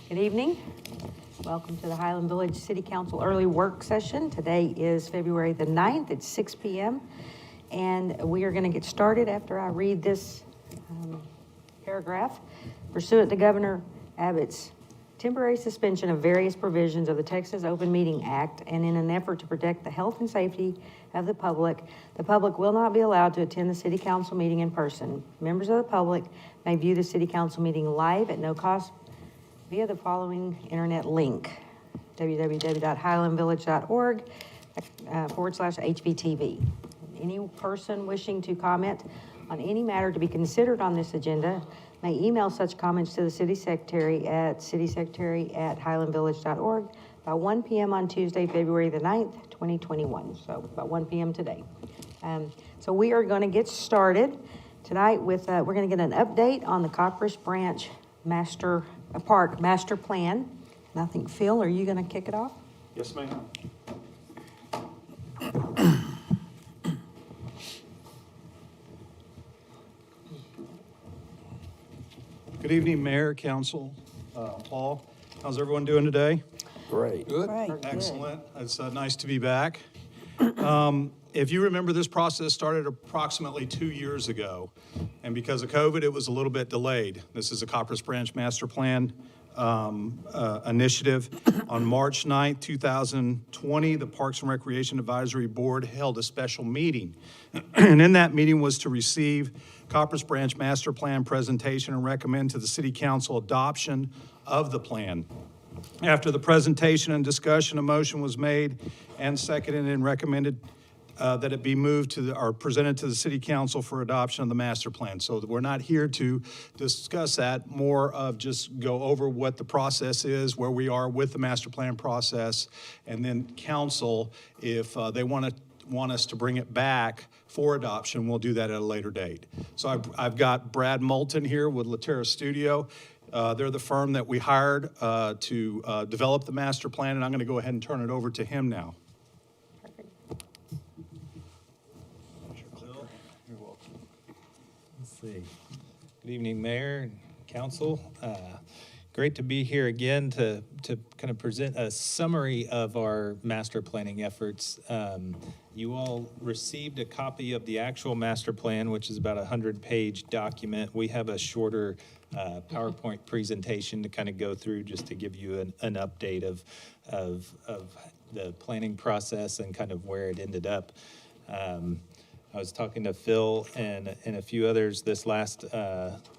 Good evening. Welcome to the Highland Village City Council early work session. Today is February the 9th at 6 p.m. And we are going to get started after I read this paragraph. Pursuant to Governor Abbott's temporary suspension of various provisions of the Texas Open Meeting Act, and in an effort to protect the health and safety of the public will not be allowed to attend the City Council meeting in person. Members of the public may view the City Council meeting live at no cost via the following internet link, www.highlandvillage.org /HVTV. Any person wishing to comment on any matter to be considered on this agenda may email such comments to the City Secretary at citysecretary@highlandvillage.org by 1 p.m. on Tuesday, February the 9th, 2021. So about 1 p.m. today. So we are going to get started tonight with, we're going to get an update on the Copperas Branch Park Master Plan. And I think, Phil, are you going to kick it off? Yes, ma'am. Good evening, Mayor, Council, Paul. How's everyone doing today? Great. Good. Right. Excellent. It's nice to be back. If you remember, this process started approximately 2 years ago, and because of COVID, it was a little bit delayed. This is a Copperas Branch Master Plan initiative. On March 9th, 2020, the Parks and Recreation Advisory Board held a special meeting, and in that meeting was to receive Copperas Branch Master Plan presentation and recommend to the City Council adoption of the plan. After the presentation and discussion, a motion was made and seconded and recommended that it be moved to or presented to the City Council for adoption of the master plan. So we're not here to discuss that, more of just go over what the process is, where we are with the master plan process, and then council, if they want us to bring it back for adoption, we'll do that at a later date. So I've got Brad Moulton here with Laterra Studio. They're the firm that we hired to develop the master plan, and I'm going to go ahead and turn it over to him now. Let's see. Good evening, Mayor and Council. Great to be here again to kind of present a summary of our master planning efforts. You all received a copy of the actual master plan, which is about a 100-page document. We have a shorter PowerPoint presentation to kind of go through, just to give you an update of the planning process and kind of where it ended up. I was talking to Phil and a few others this last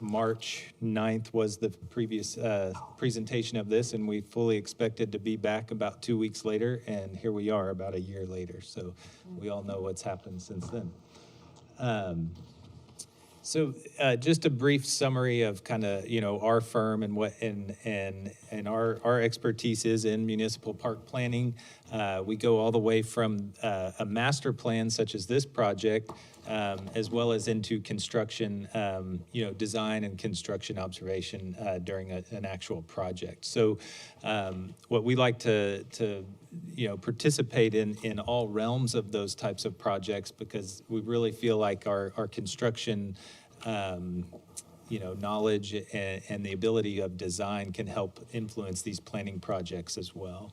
March 9th was the previous presentation of this, and we fully expected to be back about 2 weeks later, and here we are about a year later. So we all know what's happened since then. So just a brief summary of kind of, our firm and what and our expertise is in municipal park planning. We go all the way from a master plan such as this project, as well as into construction, design and construction observation during an actual project. So what we like to participate in all realms of those types of projects, because we really feel like our construction knowledge and the ability of design can help influence these planning projects as well.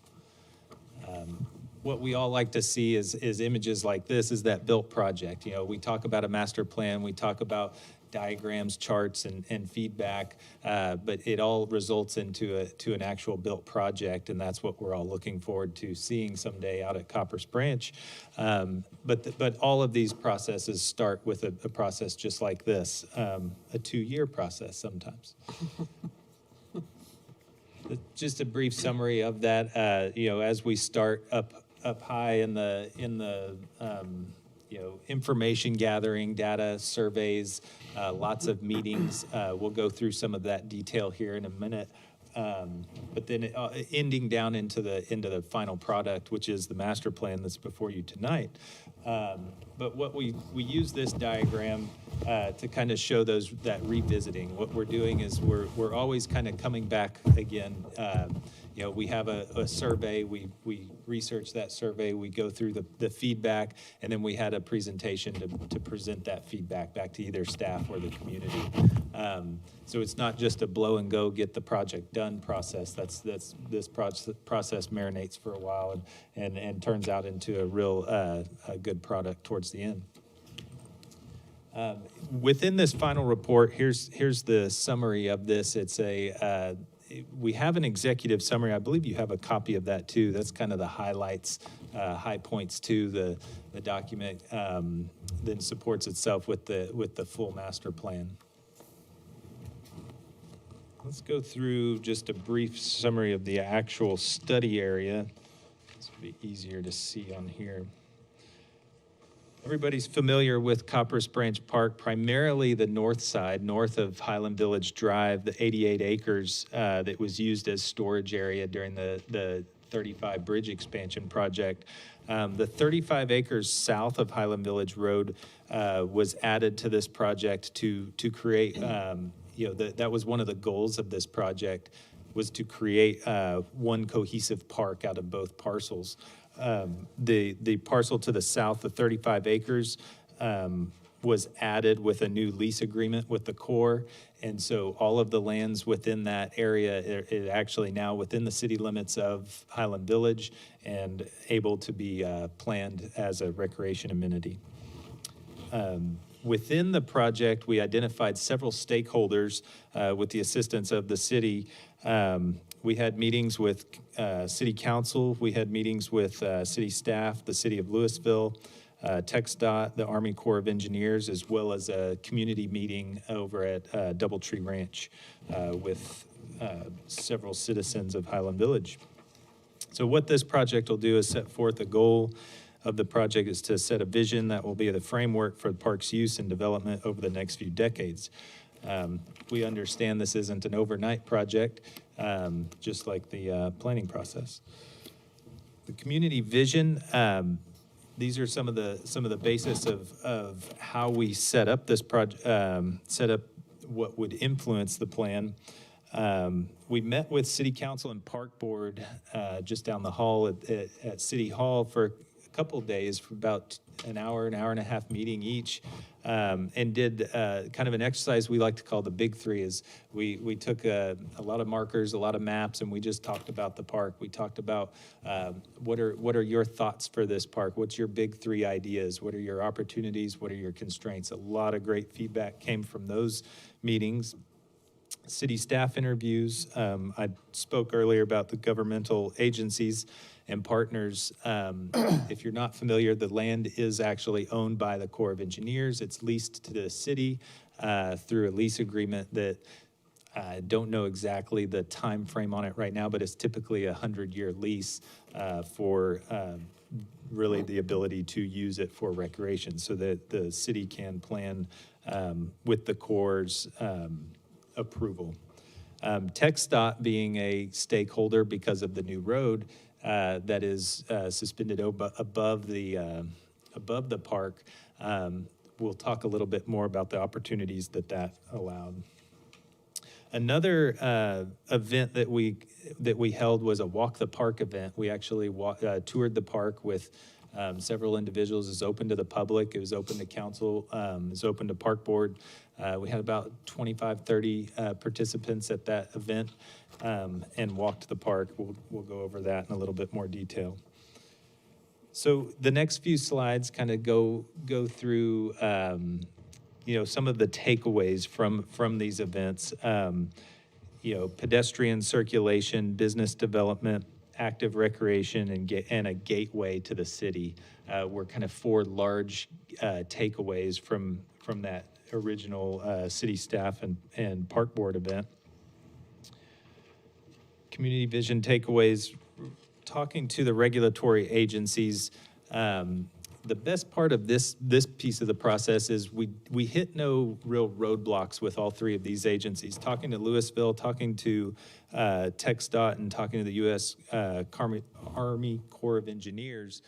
What we all like to see is images like this is that built project. We talk about a master plan, we talk about diagrams, charts, and feedback, but it all results into an actual built project, and that's what we're all looking forward to seeing someday out at Copperas Branch. But all of these processes start with a process just like this, a 2-year process sometimes. Just a brief summary of that. As we start up high in the information gathering, data surveys, lots of meetings. We'll go through some of that detail here in a minute. But then ending down into the final product, which is the master plan that's before you tonight. But what we use this diagram to kind of show that revisiting. What we're doing is we're always kind of coming back again. We have a survey, we research that survey, we go through the feedback, and then we had a presentation to present that feedback back to either staff or the community. So it's not just a blow and go, get the project done process. This process marinates for a while and turns out into a real a good product towards the end. Within this final report, here's the summary of this. It's we have an executive summary. I believe you have a copy of that too. That's kind of the highlights, high points to the document. Then supports itself with the full master plan. Let's go through just a brief summary of the actual study area. This will be easier to see on here. Everybody's familiar with Copperas Branch Park, primarily the north side, north of Highland Village Drive, the 88 acres that was used as storage area during the 35 bridge expansion project. The 35 acres south of Highland Village Road was added to this project to create, that was one of the goals of this project, was to create one cohesive park out of both parcels. The parcel to the south, the 35 acres, was added with a new lease agreement with the Corps. And so all of the lands within that area is actually now within the city limits of Highland Village and able to be planned as a recreation amenity. Within the project, we identified several stakeholders with the assistance of the city. We had meetings with city council, we had meetings with city staff, the city of Louisville, TxDOT, the Army Corps of Engineers, as well as a community meeting over at Doubletree Ranch with several citizens of Highland Village. So what this project will do is set forth a goal of the project is to set a vision that will be the framework for the park's use and development over the next few decades. We understand this isn't an overnight project, just like the planning process. The community vision, these are some of the basis of how we set up this project, set up what would influence the plan. We met with City Council and Park Board just down the hall at City Hall for a couple of days, for about an hour and a half meeting each, and did kind of an exercise we like to call the big three. Is we took a lot of markers, a lot of maps, and we just talked about the park. We talked about what are your thoughts for this park? What's your big three ideas? What are your opportunities? What are your constraints? A lot of great feedback came from those meetings. City staff interviews. I spoke earlier about the governmental agencies and partners. If you're not familiar, the land is actually owned by the Corps of Engineers. It's leased to the city through a lease agreement that I don't know exactly the time frame on it right now, but it's typically a 100-year lease for really the ability to use it for recreation, so that the city can plan with the Corps' approval. TxDOT being a stakeholder because of the new road that is suspended above the park. We'll talk a little bit more about the opportunities that allowed. Another event that we held was a Walk the Park event. We actually toured the park with several individuals. It was open to the public. It was open to council. It was open to Park Board. We had about 25, 30 participants at that event and walked the park. We'll go over that in a little bit more detail. So the next few slides kind of go through some of the takeaways from these events. Pedestrian circulation, business development, active recreation, and a gateway to the city were kind of four large takeaways from that original city staff and park board event. Community vision takeaways, talking to the regulatory agencies. The best part of this piece of the process is we hit no real roadblocks with all three of these agencies. Talking to Louisville, talking to TxDOT, and talking to the U.S. Army Corps of Engineers,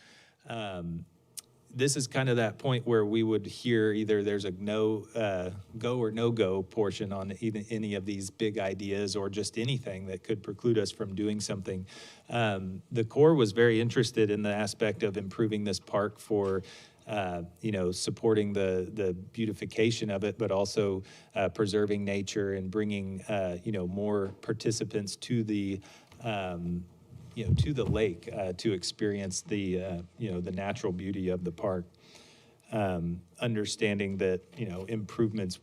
this is kind of that point where we would hear either there's a go or no-go portion on any of these big ideas or just anything that could preclude us from doing something. The Corps was very interested in the aspect of improving this park for supporting the beautification of it, but also preserving nature and bringing, more participants to the to the lake to experience the natural beauty of the park. Understanding that, improvements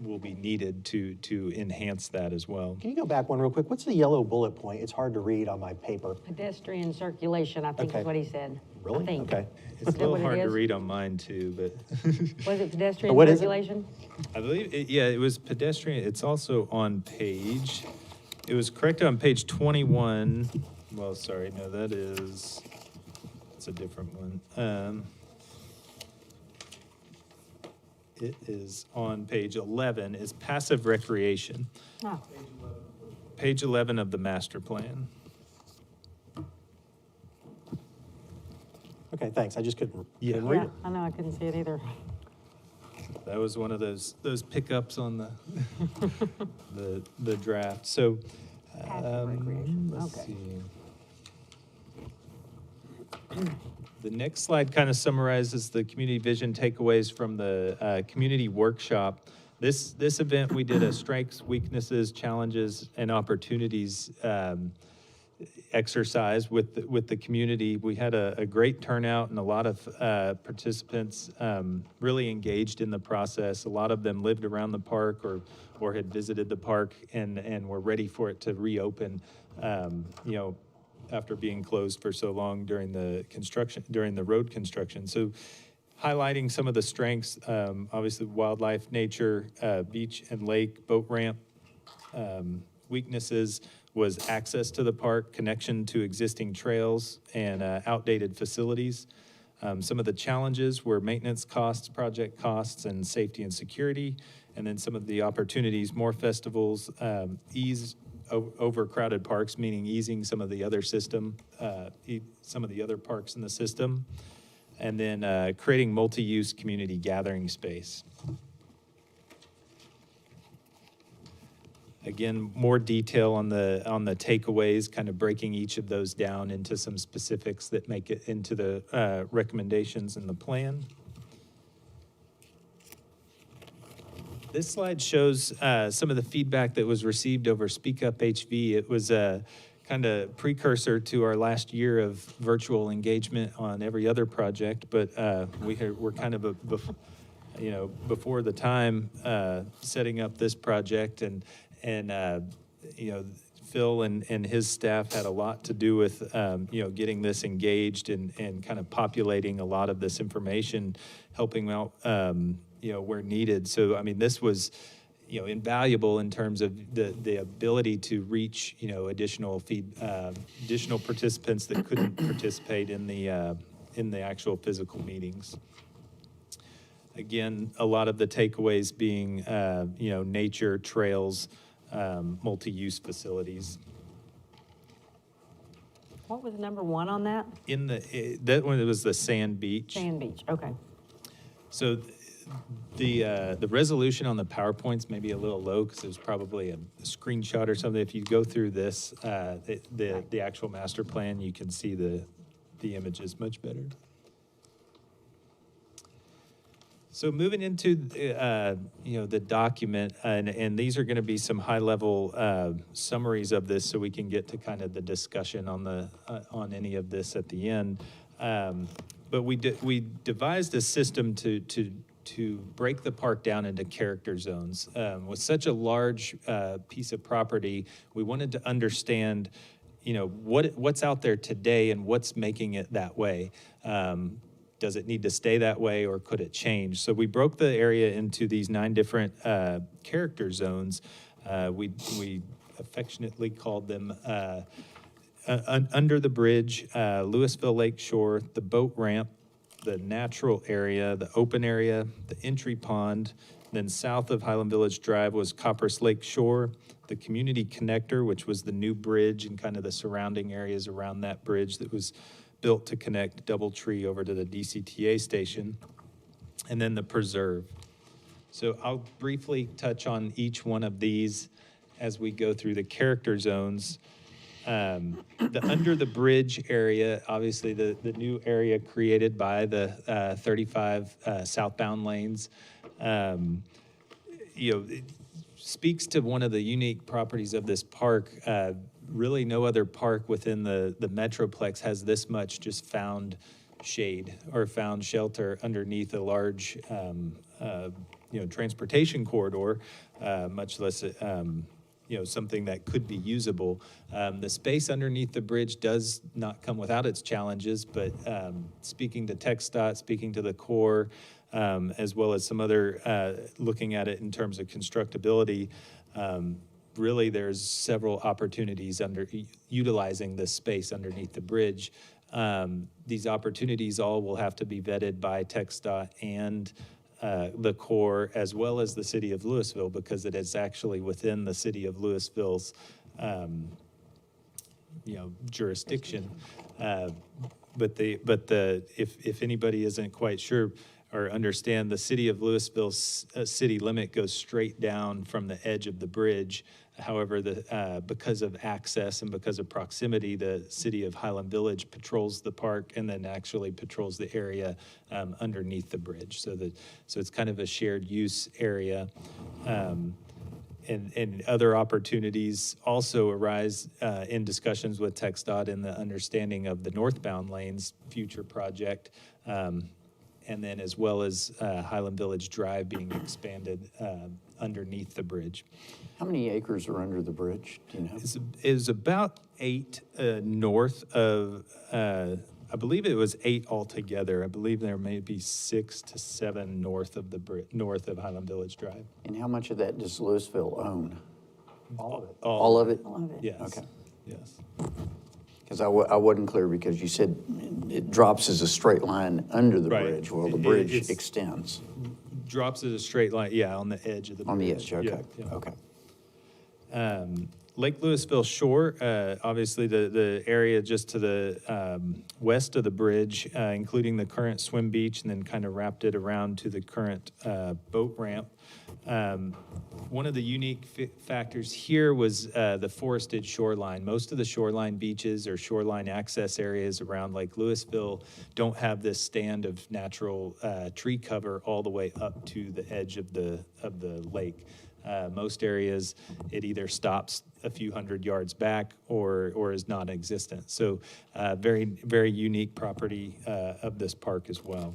will be needed to enhance that as well. Can you go back one real quick? What's the yellow bullet point? It's hard to read on my paper. Pedestrian circulation, I think Okay. is what he said. Really? I think. Okay. It's a that little what it hard to is? read on mine too, but Was it pedestrian What is it? circulation? I believe, it was pedestrian. It's also on page, it was corrected on page 21. Well, sorry, no, it's a different one. It is on page 11, is passive recreation. Oh, Page 11 of the master plan. Okay, thanks. I just couldn't read yeah, it. I know, I couldn't see it either. That was one of those pickups on the draft. So, Passive recreation, let's okay. see. The next slide kind of summarizes the community vision takeaways from the community workshop. This event, we did a strengths, weaknesses, challenges, and opportunities exercise with the community. We had a great turnout and a lot of participants really engaged in the process. A lot of them lived around the park or had visited the park and were ready for it to reopen, after being closed for so long during the road construction. So highlighting some of the strengths, obviously wildlife, nature, beach and lake, boat ramp. Weaknesses was access to the park, connection to existing trails, and outdated facilities. Some of the challenges were maintenance costs, project costs, and safety and security. And then some of the opportunities, more festivals, ease overcrowded parks, meaning easing some of the other some of the other parks in the system. And then creating multi-use community gathering space. Again, more detail on the takeaways, kind of breaking each of those down into some specifics that make it into the recommendations in the plan. This slide shows some of the feedback that was received over Speak Up HV. It was a kind of precursor to our last year of virtual engagement on every other project, but we're kind of before the time setting up this project, and Phil and his staff had a lot to do with getting this engaged and kind of populating a lot of this information, helping out where needed. So I mean, this was invaluable in terms of the ability to reach additional participants that couldn't participate in the actual physical meetings. Again, a lot of the takeaways being nature, trails, multi-use facilities. What was number one on that? That one, it was the sand beach. Sand Beach, okay. So the resolution on the PowerPoint's maybe a little low because it was probably a screenshot or something. If you go through this, the actual master plan, you can see the images much better. So moving into the document, and these are going to be some high-level summaries of this, so we can get to kind of the discussion on any of this at the end. But we devised a system to break the park down into character zones. With such a large piece of property, we wanted to understand, what's out there today and what's making it that way. Does it need to stay that way, or could it change? So we broke the area into these 9 different character zones. We affectionately called them Under the Bridge, Louisville Lake Shore, the boat ramp, the natural area, the open area, the entry pond. Then south of Highland Village Drive was Copperas Lake Shore, the community connector, which was the new bridge and kind of the surrounding areas around that bridge that was built to connect Doubletree over to the DCTA station, and then the preserve. So I'll briefly touch on each one of these as we go through the character zones. The under the bridge area, obviously the new area created by the 35 southbound lanes, it speaks to one of the unique properties of this park. Really no other park within the Metroplex has this much just found shade or found shelter underneath a large, transportation corridor, much less, something that could be usable. The space underneath the bridge does not come without its challenges, but speaking to TxDOT, speaking to the Corps, as well as some other, looking at it in terms of constructability, really there's several opportunities under utilizing this space underneath the bridge. These opportunities all will have to be vetted by TxDOT and the Corps, as well as the city of Louisville, because it is actually within the city of Louisville's, jurisdiction. If anybody isn't quite sure or understand, the city of Louisville's city limit goes straight down from the edge of the bridge. However, because of access and because of proximity, the city of Highland Village patrols the park and then actually patrols the area underneath the bridge. So it's kind of a shared use area. And other opportunities also arise in discussions with TxDOT in the understanding of the Northbound lanes future project. And then as well as Highland Village Drive being expanded underneath the bridge. How many acres are under the bridge? Do you know? Is about 8 north of, I believe it was 8 altogether. I believe there may be 6 to 7 north of north of Highland Village Drive. And how much of that does Louisville own? All of it. All of it? All of it. Yes. Okay. Yes. Because I wasn't clear, because you said it drops as a straight line under the Right. bridge. Well, the It- bridge it's- extends Drops as a straight line, yeah, on the edge of the on the bridge. edge, okay, Yeah, yeah. okay. Lake Louisville Shore, obviously the area just to the west of the bridge, including the current swim beach, and then kind of wrapped it around to the current boat ramp. One of the unique factors here was the forested shoreline. Most of the shoreline beaches or shoreline access areas around Lake Louisville don't have this stand of natural tree cover all the way up to the edge of the lake. Most areas, it either stops a few hundred yards back or is non-existent. So very, very unique property of this park as well.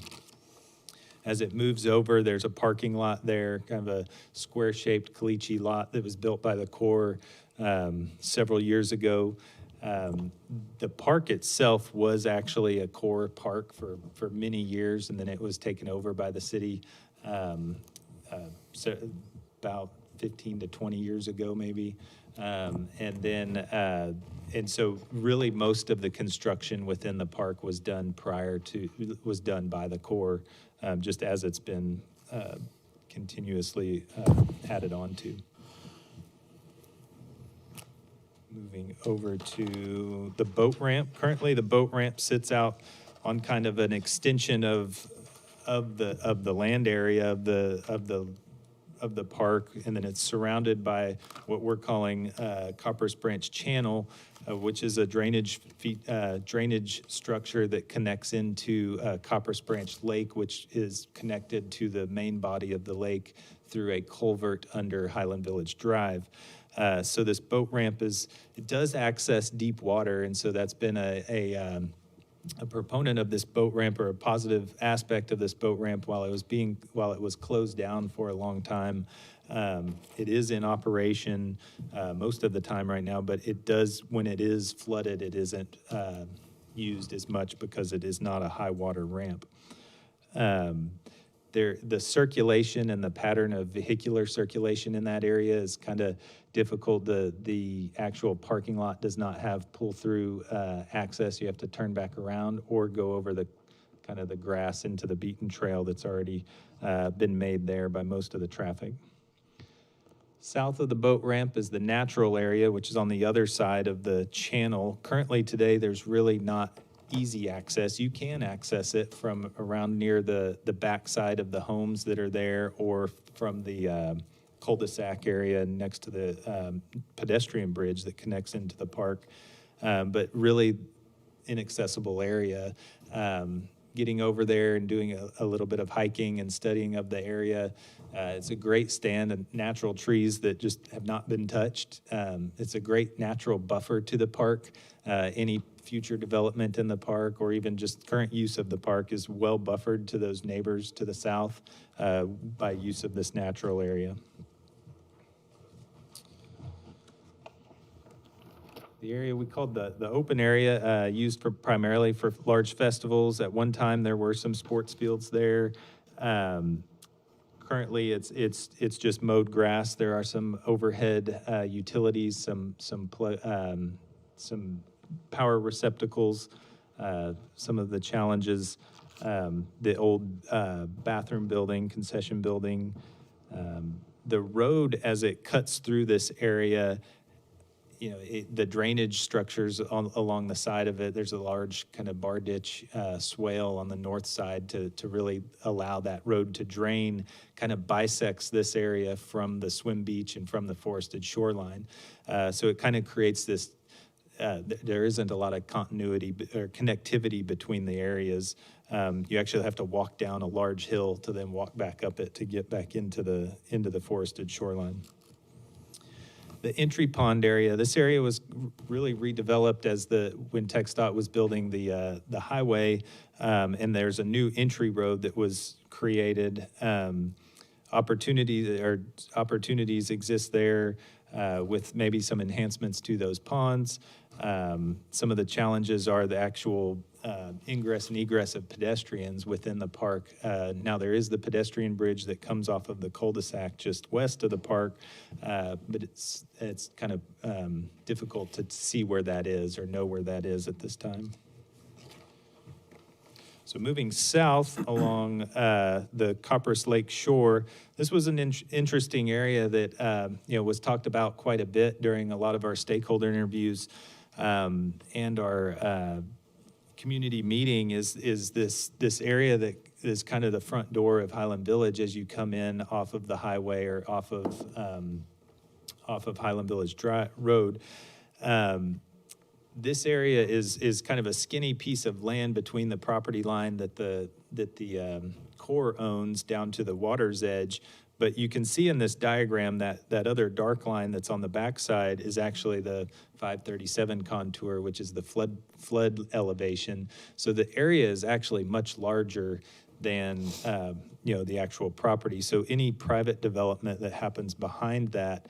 As it moves over, there's a parking lot there, kind of a square-shaped caliche lot that was built by the Corps several years ago. The park itself was actually a Corps park for many years, and then it was taken over by the city about 15 to 20 years ago, maybe. And so really most of the construction within the park was done by the Corps, just as it's been continuously added on to. Moving over to the boat ramp. Currently, the boat ramp sits out on kind of an extension of the land area of the park, and then it's surrounded by what we're calling Copper's Branch Channel, which is a drainage structure that connects into Copper's Branch Lake, which is connected to the main body of the lake through a culvert under Highland Village Drive. So this boat ramp it does access deep water, and so that's been a proponent of this boat ramp, or a positive aspect of this boat ramp while it was closed down for a long time. It is in operation most of the time right now, but when it is flooded, it isn't used as much because it is not a high water ramp. The circulation and the pattern of vehicular circulation in that area is kind of difficult. The actual parking lot does not have pull-through access. You have to turn back around or go over the kind of the grass into the beaten trail that's already been made there by most of the traffic. South of the boat ramp is the natural area, which is on the other side of the channel. Currently today, there's really not easy access. You can access it from around near the backside of the homes that are there, or from the cul-de-sac area next to the pedestrian bridge that connects into the park. But really inaccessible area. Getting over there and doing a little bit of hiking and studying of the area. It's a great stand of natural trees that just have not been touched. It's a great natural buffer to the park. Any future development in the park, or even just current use of the park, is well buffered to those neighbors to the south by use of this natural area. The area we called the open area, used primarily for large festivals. At one time, there were some sports fields there. Currently, it's just mowed grass. There are some overhead utilities, some power receptacles. Some of the challenges, the old bathroom building, concession building. The road, as it cuts through this area, the drainage structures along the side of it, there's a large kind of bar ditch swale on the north side to really allow that road to drain, kind of bisects this area from the swim beach and from the forested shoreline. So it kind of creates this, there isn't a lot of continuity or connectivity between the areas. You actually have to walk down a large hill to then walk back up it to get back into the forested shoreline. The entry pond area, this area was really redeveloped when TxDOT was building the highway, and there's a new entry road that was created. Opportunities exist there with maybe some enhancements to those ponds. Some of the challenges are the actual ingress and egress of pedestrians within the park. Now there is the pedestrian bridge that comes off of the cul-de-sac just west of the park, but it's kind of difficult to see where that is or know where that is at this time. So moving south along the Copperas Lake shore, this was an interesting area that was talked about quite a bit during a lot of our stakeholder interviews and our community meeting. Is this area that is kind of the front door of Highland Village as you come in off of the highway or off of Highland Village Road. This area is kind of a skinny piece of land between the property line that the Corps owns down to the water's edge. But you can see in this diagram that other dark line that's on the backside is actually the 537 contour, which is the flood elevation. So the area is actually much larger than the actual property. So any private development that happens behind that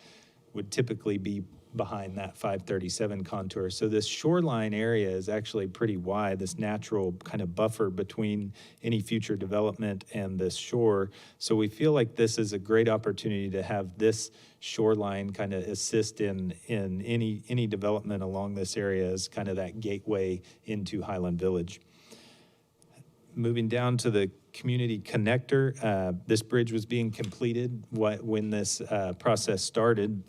would typically be behind that 537 contour. So this shoreline area is actually pretty wide, this natural kind of buffer between any future development and this shore. So we feel like this is a great opportunity to have this shoreline kind of assist in any development along this area as kind of that gateway into Highland Village. Moving down to the community connector, this bridge was being completed when this process started.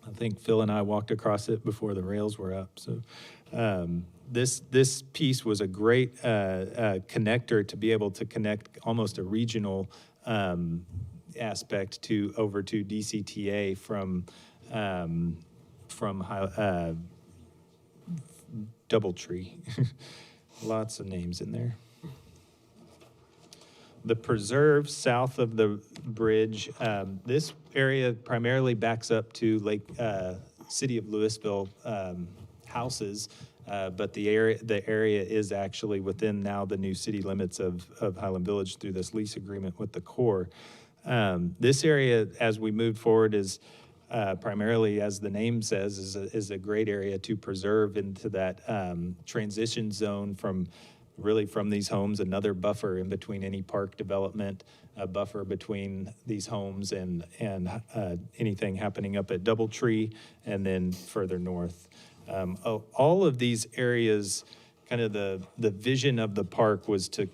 I think Phil and I walked across it before the rails were up. So this piece was a great connector to be able to connect almost a regional aspect over to DCTA from Doubletree. Lots of names in there. The preserve south of the bridge, this area primarily backs up to City of Louisville houses, but the area is actually within now the new city limits of Highland Village through this lease agreement with the Corps. This area, as we move forward, is primarily, as the name says, is a great area to preserve into that transition zone from these homes, another buffer in between any park development, a buffer between these homes and anything happening up at Doubletree and then further north. All of these areas, kind of the vision of the park was to,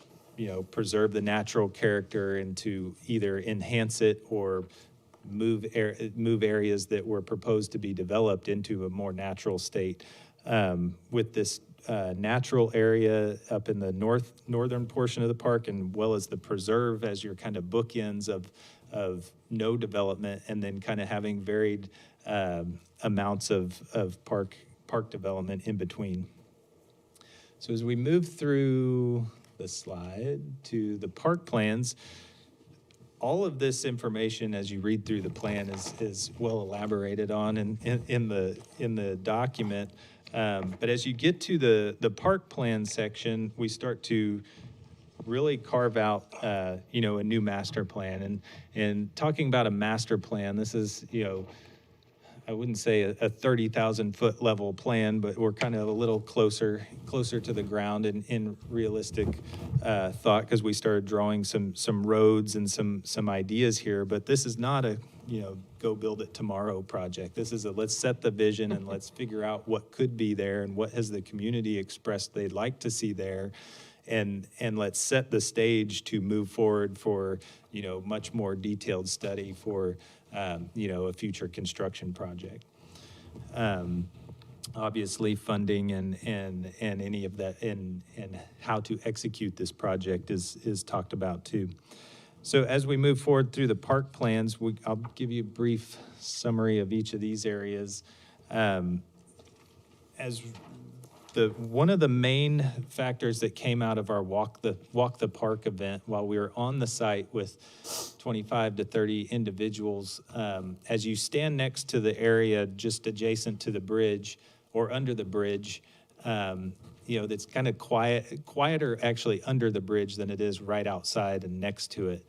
preserve the natural character and to either enhance it or move areas that were proposed to be developed into a more natural state. With this natural area up in the northern portion of the park, and well as the preserve as your kind of bookends of no development, and then kind of having varied amounts of park development in between. So as we move through the slide to the park plans, all of this information, as you read through the plan, is well elaborated on in the document. But as you get to the park plan section, we start to really carve out, a new master plan. And talking about a master plan, this is, I wouldn't say a 30,000 foot level plan, but we're kind of a little closer to the ground in realistic thought, because we started drawing some roads and some ideas here. But this is not a go build it tomorrow project. This is a let's set the vision and let's figure out what could be there and what has the community expressed they'd like to see there. And let's set the stage to move forward for much more detailed study for a future construction project. Obviously, funding and any of that and how to execute this project is talked about too. So as we move forward through the park plans, I'll give you a brief summary of each of these areas. One of the main factors that came out of our Walk the Park event while we were on the site with 25 to 30 individuals, as you stand next to the area just adjacent to the bridge or under the bridge, that's kind of quieter actually under the bridge than it is right outside and next to it.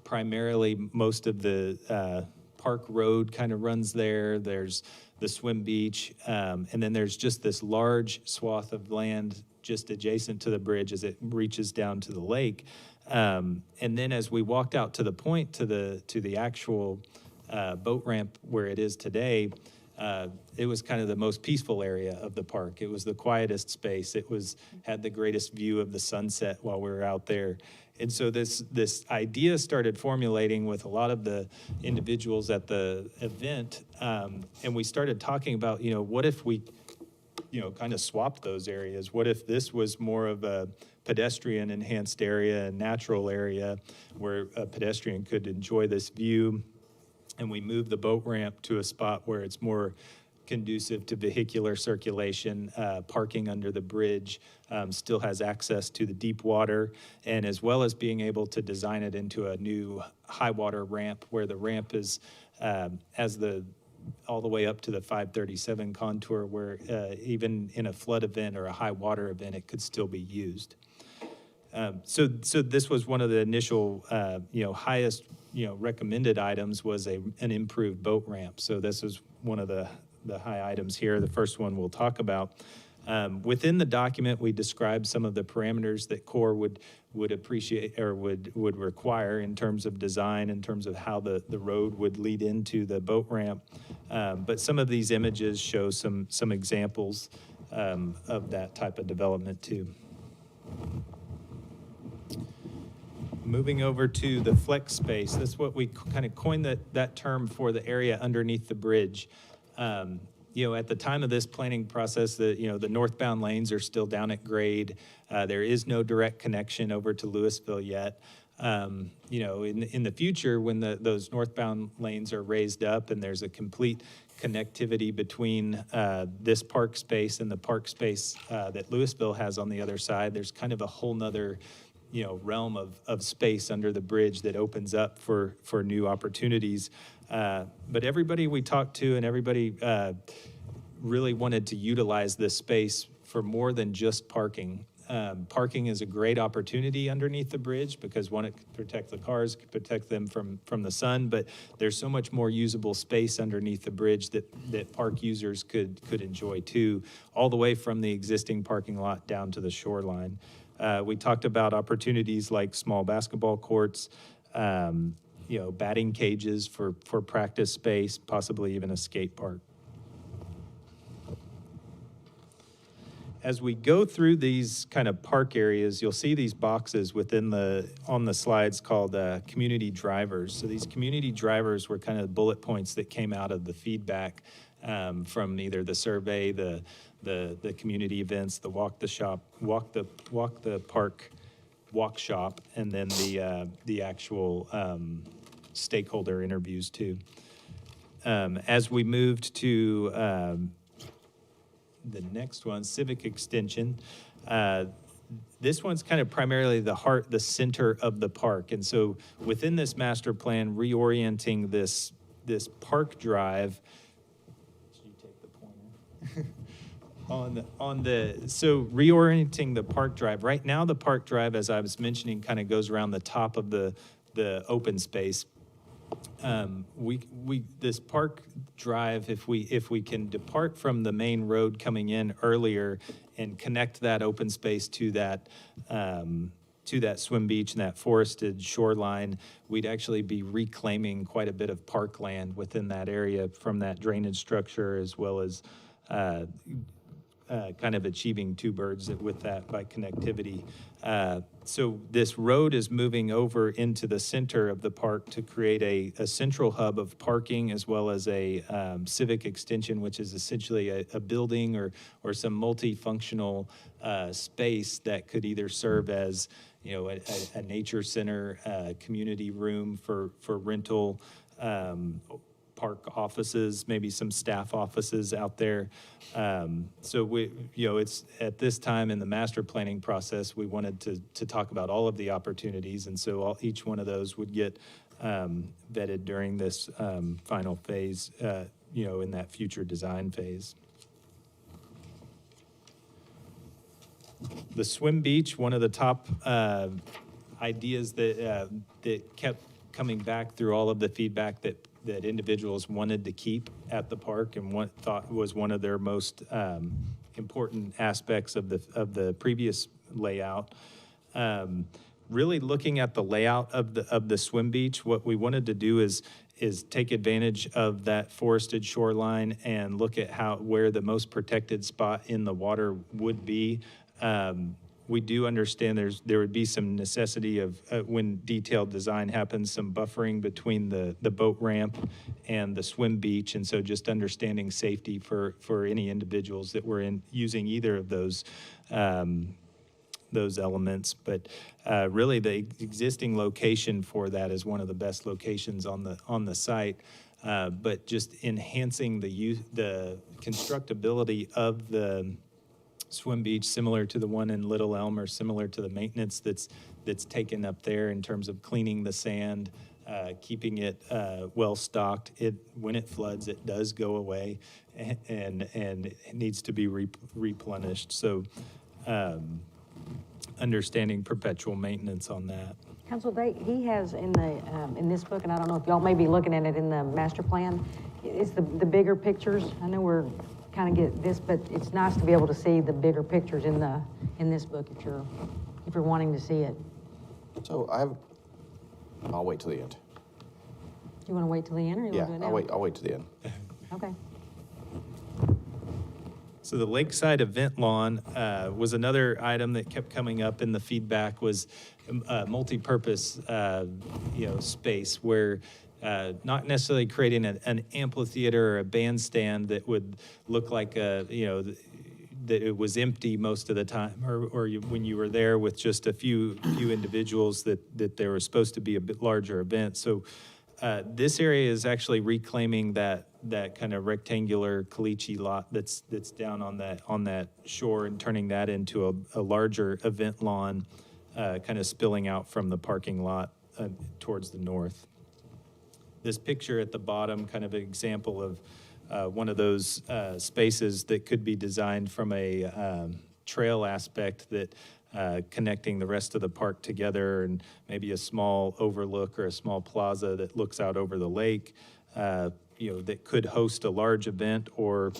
Primarily, most of the Park Road kind of runs there. There's the swim beach, and then there's just this large swath of land just adjacent to the bridge as it reaches down to the lake. And then as we walked out to the point to the actual boat ramp where it is today, it was kind of the most peaceful area of the park. It was the quietest space. It had the greatest view of the sunset while we were out there. And so this idea started formulating with a lot of the individuals at the event, and we started talking about, what if we, kind of swapped those areas? What if this was more of a pedestrian enhanced area, a natural area where a pedestrian could enjoy this view, and we moved the boat ramp to a spot where it's more conducive to vehicular circulation, parking under the bridge, still has access to the deep water, and as well as being able to design it into a new high water ramp where the ramp is all the way up to the 537 contour, where even in a flood event or a high water event, it could still be used. So this was one of the initial, highest, recommended items was an improved boat ramp. So this is one of the high items here. The first one we'll talk about. Within the document, we described some of the parameters that Corps would appreciate or would require in terms of design, in terms of how the road would lead into the boat ramp. But some of these images show some examples of that type of development too. Moving over to the flex space, that's what we kind of coined that term for the area underneath the bridge. At the time of this planning process, the northbound lanes are still down at grade. There is no direct connection over to Louisville yet. In the future, when those northbound lanes are raised up and there's a complete connectivity between this park space and the park space that Louisville has on the other side, there's kind of a whole nother realm of space under the bridge that opens up for new opportunities. But everybody we talked to and everybody really wanted to utilize this space for more than just parking. Parking is a great opportunity underneath the bridge because, one, it could protect the cars, could protect them from the sun, but there's so much more usable space underneath the bridge that park users could enjoy too, all the way from the existing parking lot down to the shoreline. We talked about opportunities like small basketball courts, batting cages for practice space, possibly even a skate park. As we go through these kind of park areas, you'll see these boxes on the slides called community drivers. So these community drivers were kind of bullet points that came out of the feedback from either the survey, the community events, the walk the park walk shop, and then the actual stakeholder interviews too. As we moved to the next one, Civic Extension, this one's kind of primarily the center of the park. And so within this master plan, reorienting this park drive. Should you take the pointer? So reorienting the park drive. Right now, the park drive, as I was mentioning, kind of goes around the top of the open space. This park drive, if we can depart from the main road coming in earlier and connect that open space to that swim beach and that forested shoreline, we'd actually be reclaiming quite a bit of parkland within that area from that drainage structure, as well as kind of achieving two birds with that by connectivity. So this road is moving over into the center of the park to create a central hub of parking, as well as a civic extension, which is essentially a building or some multifunctional space that could either serve as, you know, a nature center, community room for rental, park offices, maybe some staff offices out there. So it's at this time in the master planning process, we wanted to talk about all of the opportunities, and so each one of those would get vetted during this final phase, in that future design phase. The swim beach, one of the top ideas that kept coming back through all of the feedback that individuals wanted to keep at the park, and what thought was one of their most important aspects of the previous layout. Really looking at the layout of the swim beach, what we wanted to do is take advantage of that forested shoreline and look at where the most protected spot in the water would be. We do understand there would be some necessity of, when detailed design happens, some buffering between the boat ramp and the swim beach, and so just understanding safety for any individuals that were using either of those elements. But really, the existing location for that is one of the best locations on the site. But just enhancing the constructability of the swim beach, similar to the one in Little Elm, or similar to the maintenance that's taken up there in terms of cleaning the sand, keeping it well stocked. When it floods, it does go away, and it needs to be replenished. So understanding perpetual maintenance on that. Council, he has in this book, and I don't know if y'all may be looking at it in the master plan, it's the bigger pictures. I know we're kind of get this, but it's nice to be able to see the bigger pictures in this book if you're wanting to see it. So I'll wait till the end. Do you want to wait till the end, or you Yeah, want to do it now? I'll wait till the end. Okay. So the lakeside event lawn was another item that kept coming up in the feedback. Was multi-purpose, space where not necessarily creating an amphitheater or a bandstand that would look like that it was empty most of the time, or when you were there with just a few individuals, that there was supposed to be a bit larger event. So this area is actually reclaiming that kind of rectangular caliche lot that's down on that shore, and turning that into a larger event lawn, kind of spilling out from the parking lot towards the north. This picture at the bottom, kind of an example of one of those spaces that could be designed from a trail aspect, that connecting the rest of the park together, and maybe a small overlook or a small plaza that looks out over the lake, that could host a large event, or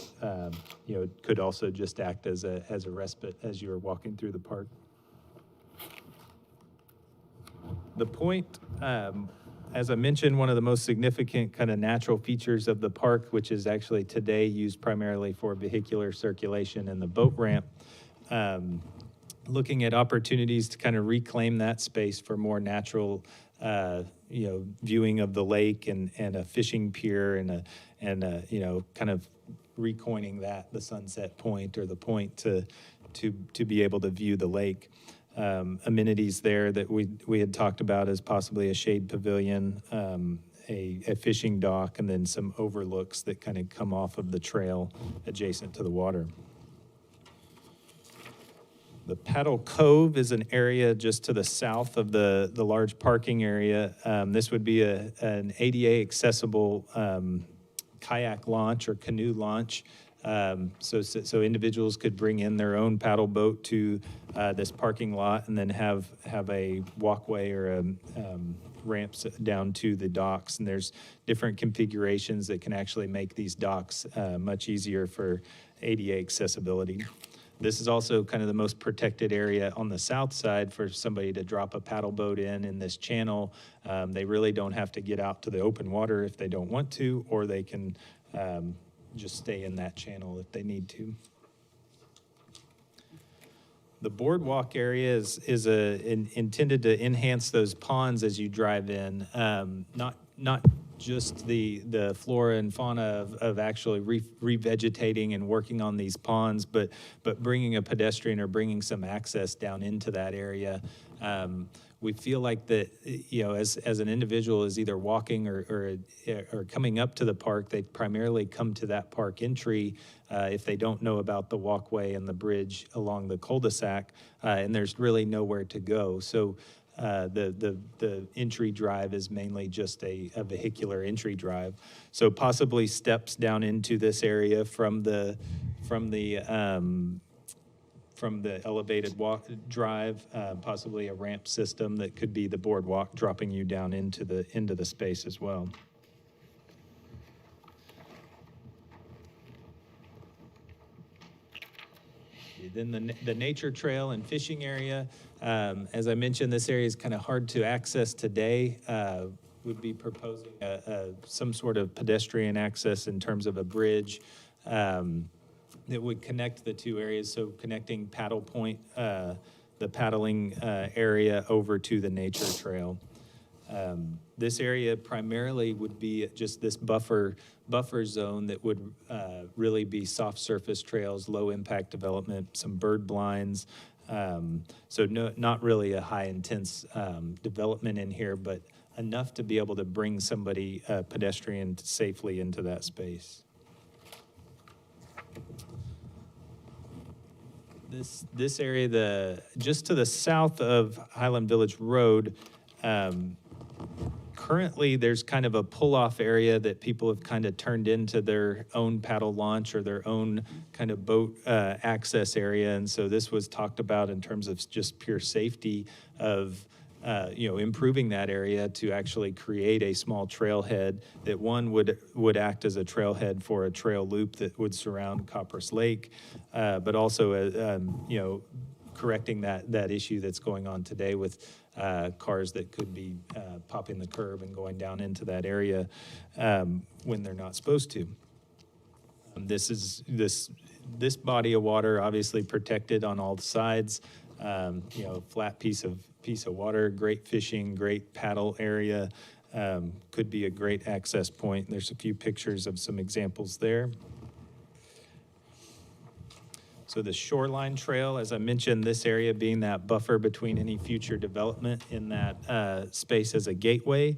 could also just act as a respite as you're walking through the park. The point, as I mentioned, one of the most significant kind of natural features of the park, which is actually today used primarily for vehicular circulation, and the boat ramp, looking at opportunities to kind of reclaim that space for more natural viewing of the lake and a fishing pier and kind of recoining the sunset point or the point to be able to view the lake. Amenities there that we had talked about as possibly a shade pavilion, a fishing dock, and then some overlooks that kind of come off of the trail adjacent to the water. The Paddle Cove is an area just to the south of the large parking area. This would be an ADA accessible kayak launch or canoe launch. So individuals could bring in their own paddle boat to this parking lot and then have a walkway or ramps down to the docks. And there's different configurations that can actually make these docks much easier for ADA accessibility. This is also kind of the most protected area on the south side for somebody to drop a paddle boat in this channel. They really don't have to get out to the open water if they don't want to, or they can just stay in that channel if they need to. The boardwalk area is intended to enhance those ponds as you drive in, not just the flora and fauna of actually revegetating and working on these ponds, but bringing a pedestrian or bringing some access down into that area. We feel like that, as an individual is either walking or coming up to the park, they primarily come to that park entry if they don't know about the walkway and the bridge along the cul-de-sac, and there's really nowhere to go. So the entry drive is mainly just a vehicular entry drive. So possibly steps down into this area from the elevated drive, possibly a ramp system that could be the boardwalk dropping you down into the space as well. Then the nature trail and fishing area. As I mentioned, this area is kind of hard to access today. Would be proposing some sort of pedestrian access in terms of a bridge that would connect the two areas, so connecting Paddle Point, the paddling area, over to the nature trail. This area primarily would be just this buffer zone that would really be soft surface trails, low impact development, some bird blinds. So not really a high intense development in here, but enough to be able to bring somebody, pedestrian, safely into that space. This area, just to the south of Highland Village Road, currently there's kind of a pull-off area that people have kind of turned into their own paddle launch or their own kind of boat access area. And so this was talked about in terms of just pure safety of improving that area to actually create a small trailhead that would act as a trailhead for a trail loop that would surround Copperas Lake, but also correcting that issue that's going on today with cars that could be popping the curb and going down into that area when they're not supposed to. This body of water obviously protected on all sides. Flat piece of water, great fishing, great paddle area, could be a great access point. There's a few pictures of some examples there. So the Shoreline Trail, as I mentioned, this area being that buffer between any future development in that space as a gateway.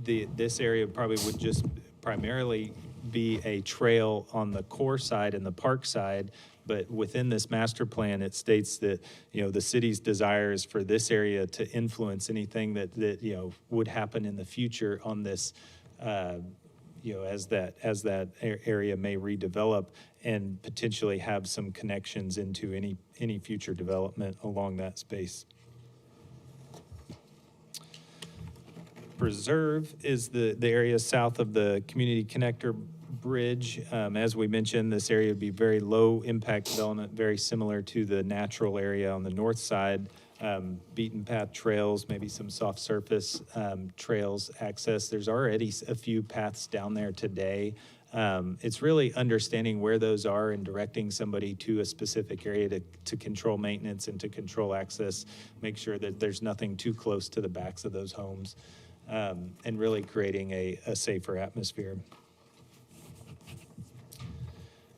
This area probably would just primarily be a trail on the core side and the park side, but within this master plan, it states that, the city's desire is for this area to influence anything that would happen in the future on this, as that area may redevelop and potentially have some connections into any future development along that space. Preserve is the area south of the Community Connector Bridge. As we mentioned, this area would be very low impact development, very similar to the natural area on the north side. Beaten path trails, maybe some soft surface trails access. There's already a few paths down there today It's really understanding where those are and directing somebody to a specific area to control maintenance and to control access, make sure that there's nothing too close to the backs of those homes, and really creating a safer atmosphere.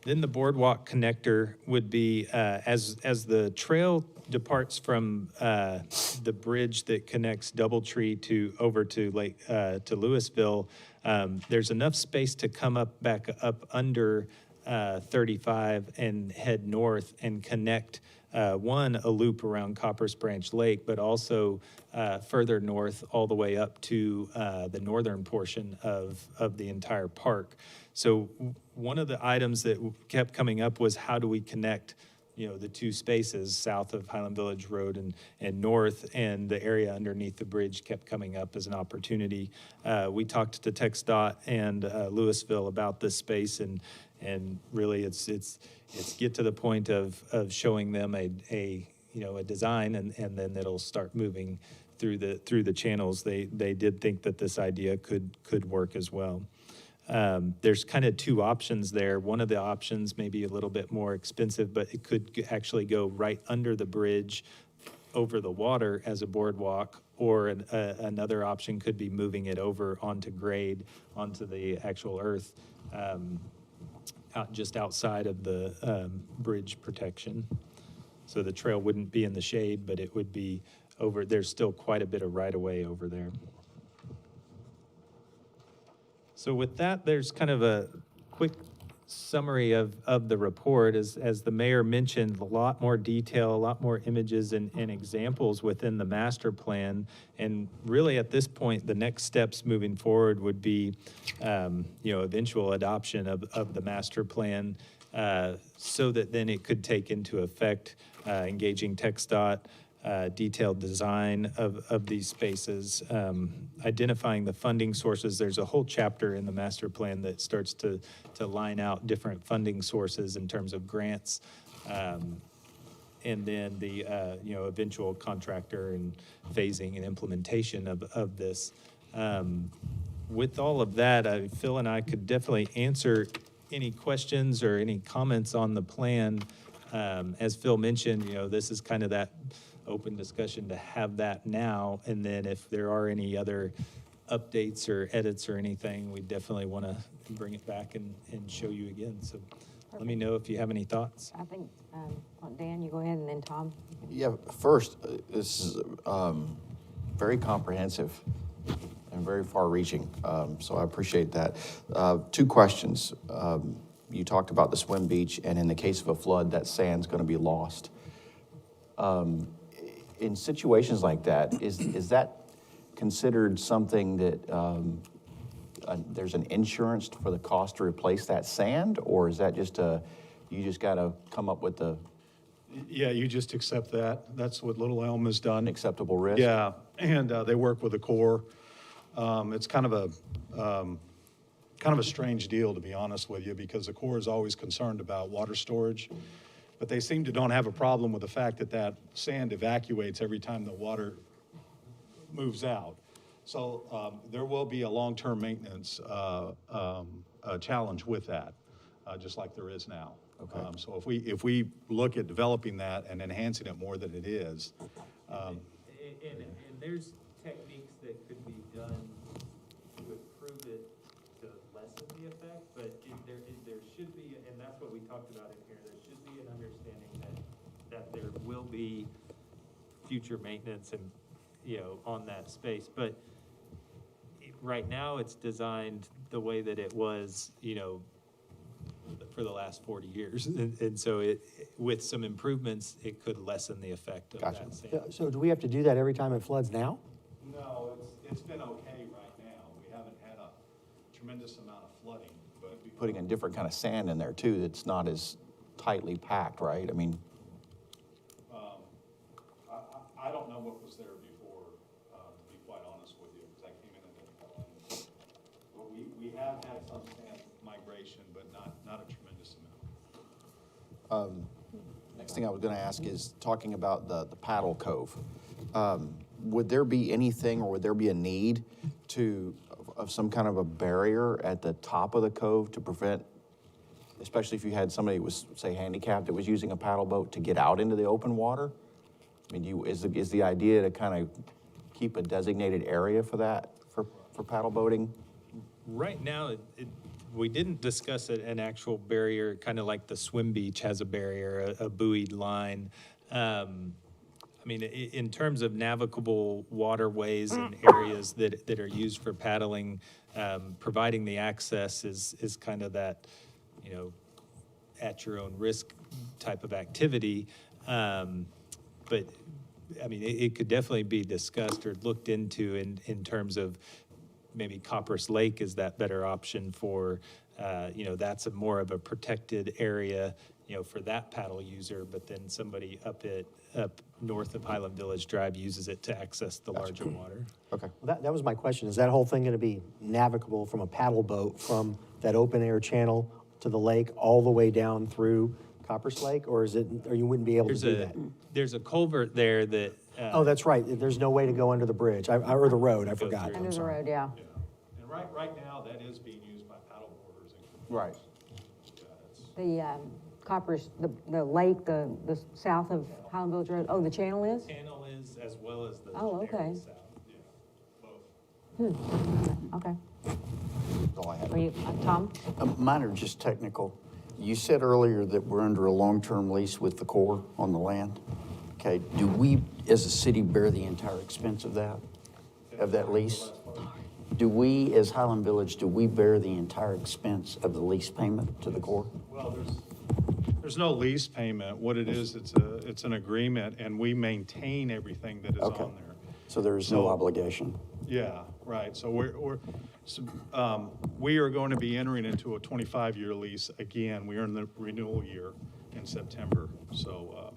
Then the Boardwalk Connector would be, as the trail departs from the bridge that connects Doubletree over to Louisville, there's enough space to come back up under 35 and head north and connect a loop around Coppers Branch Lake, but also further north all the way up to the northern portion of the entire park. So one of the items that kept coming up was how do we connect, the two spaces south of Highland Village Road and north, and the area underneath the bridge kept coming up as an opportunity. We talked to TxDOT and Louisville about this space, and really it's get to the point of showing them a design, and then it'll start moving through the channels. They did think that this idea could work as well. There's kind of two options there. One of the options may be a little bit more expensive, but it could actually go right under the bridge over the water as a boardwalk, or another option could be moving it over onto grade, onto the actual earth, just outside of the bridge protection. So the trail wouldn't be in the shade, but it would be over. There's still quite a bit of right-of-way over there. So with that, there's kind of a quick summary of the report. As the mayor mentioned, a lot more detail, a lot more images and examples within the master plan. And really at this point, the next steps moving forward would be, eventual adoption of the master plan, so that then it could take into effect engaging TxDOT, detailed design of these spaces, identifying the funding sources. There's a whole chapter in the master plan that starts to line out different funding sources in terms of grants, and then the eventual contractor and phasing and implementation of this. With all of that, Phil and I could definitely answer any questions or any comments on the plan. As Phil mentioned, this is kind of that open discussion to have that now, and then if there are any other updates or edits or anything, we definitely want to bring it back and show you again. So let me know if you have any thoughts. I think, Dan, you go ahead, and then Tom. Yeah, first, this is very comprehensive and very far-reaching, so I appreciate that. Two questions. You talked about the swim beach, and in the case of a flood, that sand's going to be lost. In situations like that, is that considered something that there's an insurance for the cost to replace that sand, or is that just you just got to come up with the Yeah, you just accept that. That's what Little Elm has done. acceptable risk? Yeah, and they work with the Corps. It's kind of a strange deal, to be honest with you, because the Corps is always concerned about water storage, but they seem to don't have a problem with the fact that sand evacuates every time the water moves out. So there will be a long-term maintenance challenge with that, just like there is now. Okay. So if we look at developing that and enhancing it more than it is, And there's techniques that could be done to improve it to lessen the effect, but there should be, and that's what we talked about in here, there should be an understanding that there will be future maintenance and, on that space. But right now, it's designed the way that it was, for the last 40 years. And so with some improvements, it could lessen the effect of Gotcha. that sand. So do we have to do that every time it floods now? no, it's been okay right now. We haven't had a tremendous amount of flooding, but Putting a different kind of sand in there too, that's not as tightly packed, right? I mean, I don't know what was there before, to be quite honest with you, because I came in and didn't know anything. But we have had some sand migration, but not a tremendous amount. next thing I was going to ask is talking about the paddle cove. Would there be anything, or would there be a need of some kind of a barrier at the top of the cove to prevent, especially if you had somebody who was, say, handicapped that was using a paddle boat to get out into the open water? I mean, is the idea to kind of keep a designated area for that, for paddle boating? Right now, we didn't discuss an actual barrier, kind of like the swim beach has a barrier, a buoyed line. I mean, in terms of navigable waterways and areas that are used for paddling, providing the access is kind of that, you know, at your own risk type of activity. But, I mean, it could definitely be discussed or looked into in terms of maybe Copperas Lake is that better option for, you know, that's more of a protected area, you know, for that paddle user, but then somebody up north of Highland Village Drive uses it to access the larger water. Okay. Well, that was my question. Is that whole thing going to be navigable from a paddle boat from that open air channel to the lake all the way down through Copperas Lake? Or you wouldn't be able to do that? There's a culvert there that. Oh, that's right. There's no way to go under the bridge, or the road, I Go forgot. through. I'm Under the sorry. road, yeah. And right now, that is being used by paddle boarders. Right. The Coppers, the lake, the south of Highland Village Road, oh, the channel is? Channel is, as well as the. Oh, okay. area south. Yeah, both. Okay. That's all I have. Are you, Tom? Mine are just technical. You said earlier that we're under a long-term lease with the Corps on the land. Okay, do we, as a city, bear the entire expense of that lease? Do we, as Highland Village, do we bear the entire expense of the lease payment to the Corps? Well, there's no lease payment. What it is, it's an agreement, and we maintain everything that is Okay. on there. So there is no So- obligation? Yeah, right. So we are going to be entering into a 25-year lease again. We are in the renewal year in September. So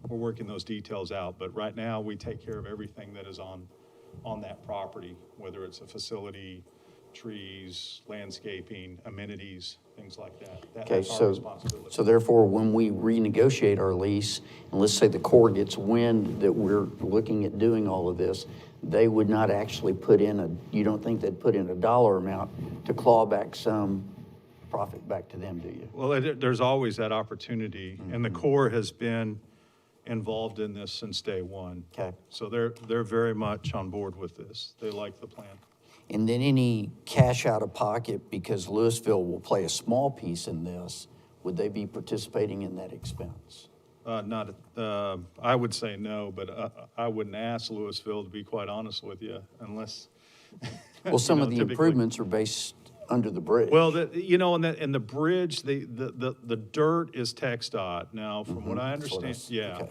we're working those details out. But right now, we take care of everything that is on that property, whether it's a facility, trees, landscaping, amenities, things like that. Okay, That's our so responsibility. therefore, when we renegotiate our lease, and let's say the Corps gets wind that we're looking at doing all of this, they would not actually you don't think they'd put in a dollar amount to claw back some profit back to them, do you? Well, there's always that opportunity, and the Mm-hmm. Corps has been involved in this since day one. Okay. So they're very much on board with this. They like the plan. And then any cash out of pocket, because Louisville will play a small piece in this, would they be participating in that expense? I would say no, but I wouldn't ask Louisville, to be quite honest with you, unless. Well, some you of know, the typically- improvements are based under the bridge. Well, and the bridge, the dirt is TxDOT. Now, from what I That's what I understand, s- yeah. okay.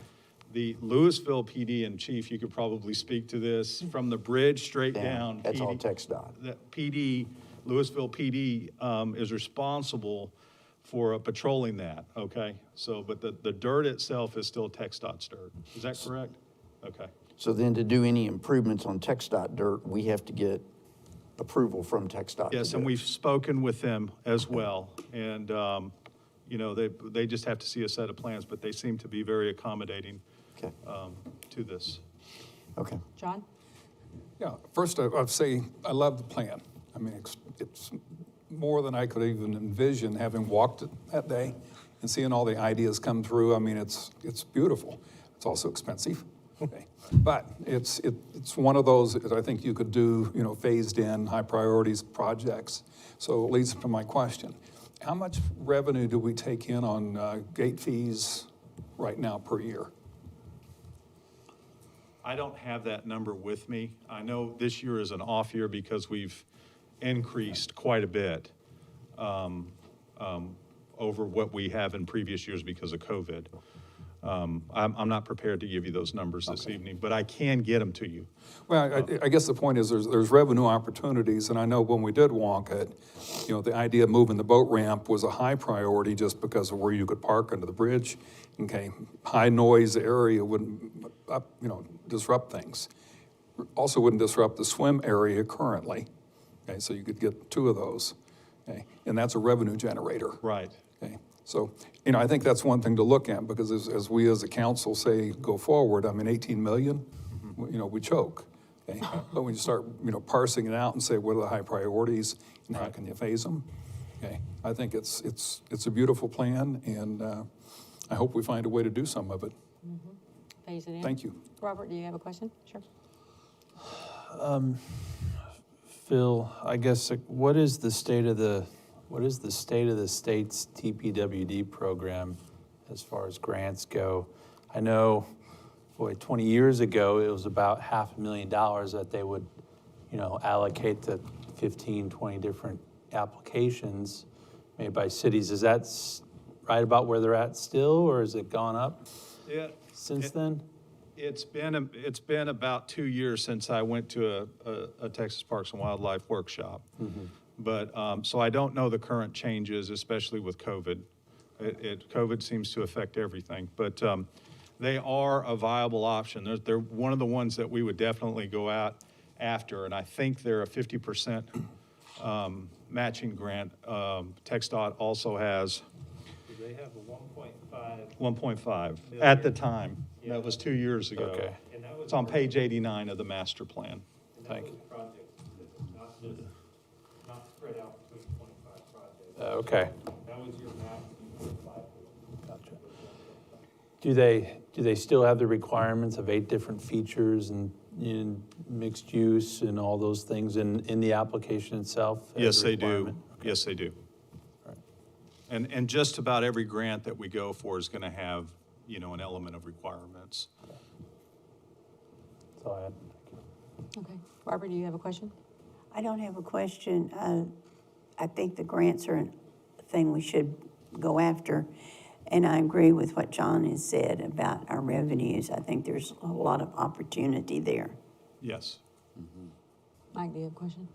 The Louisville PD, and Chief, you could probably speak to this, from the bridge straight down. That's all PD TxDOT. That PD, Louisville PD, is responsible for patrolling that, okay? So, but the dirt itself is still TxDOT's dirt. Is that correct? Okay. So then to do any improvements on TxDOT dirt, we have to get approval from TxDOT. to Yes, do and it. we've spoken with them as well. And, you know, they just have to see a set of plans, but they seem to be very accommodating Okay, to this. okay. John? Yeah, first I'd say I love the plan. I mean, it's more than I could even envision, having walked it that day and seeing all the ideas come through. I mean, it's beautiful. It's also expensive. Okay. But it's one of those that I think you could do, you know, phased in, high priorities projects. So it leads to my question. How much revenue do we take in on gate fees right now per year? I don't have that number with me. I know this year is an off year because we've increased quite a bit over what we have in previous years because of COVID. I'm not prepared to give you those numbers this evening, but I can get them to you. Well, I guess the point is there's revenue opportunities, and I know when we did walk it, you know, the idea of moving the boat ramp was a high priority just because of where you could park under the bridge. Okay, high noise area wouldn't, you know, disrupt things. Also wouldn't disrupt the swim area currently. Okay, so you could get two of those. Okay, and that's a revenue generator. Right. Okay, so, you know, I think that's one thing to look at, because as we as a council say, go forward, I mean, 18 million, you know, we choke. Okay, but when you start, parsing it out and say, what are the high priorities and how can you phase them? Okay, I think it's a beautiful plan, and I hope we find a way to do some of it. Phase it in. Thank you. Robert, do you have a question? Sure. Phil, I guess, what is the state of the state's TPWD program as far as grants go? I know, 20 years ago, it was about $500,000 that they would, allocate to 15, 20 different applications made by cities. Is that right about where they're at still, or has it gone up since then? It's been about 2 years since I went to a Texas Parks and Wildlife workshop. But, so I don't know the current changes, especially with COVID. COVID seems to affect everything, but they are a viable option. They're one of the ones that we would definitely go out after, and I think they're a 50% matching grant. TxDOT also has They have a 1.5. 1.5 at the time. That was 2 years ago. Okay. And that was It's on page 89 of the master plan. Thank you. project, not spread out between 25 projects. Okay, That was your map you applied for. gotcha. Do they still have the requirements of 8 different features and mixed use and all those things in the application itself? as Yes, a they do. requirement? Yes, they do. Right. And just about every grant that we go for is going to have, an element of requirements. That's all I had. Okay. Barbara, do you have a question? I don't have a question. I think the grants are a thing we should go after. And I agree with what John has said about our revenues. I think there's a lot of opportunity there. Yes. Mike, do you have a question?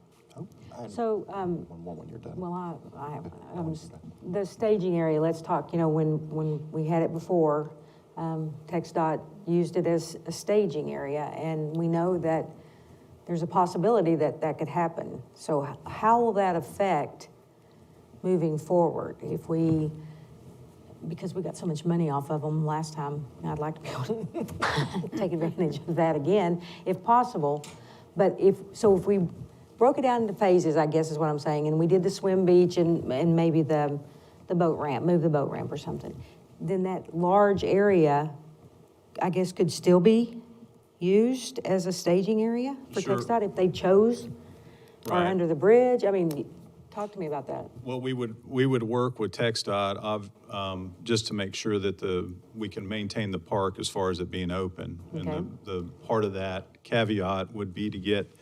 I- So, One more when you're done. well, the staging area, let's talk, when we had it before, TxDOT used it as a staging area, and we know that there's a possibility that that could happen. So how will that affect moving forward if because we got so much money off of them last time, I'd like to be able to take advantage of that again, if possible. But if we broke it down into phases, I guess is what I'm saying, and we did the swim beach and maybe the boat ramp, move the boat ramp or something, then that large area, I guess, could still be used as a staging area for Sure. TxDOT if they chose? Or Right. under the bridge? I mean, talk to me about that. Well, we would work with TxDOT just to make sure that we can maintain the park as far as it being open. Okay. And the part of that caveat would be to get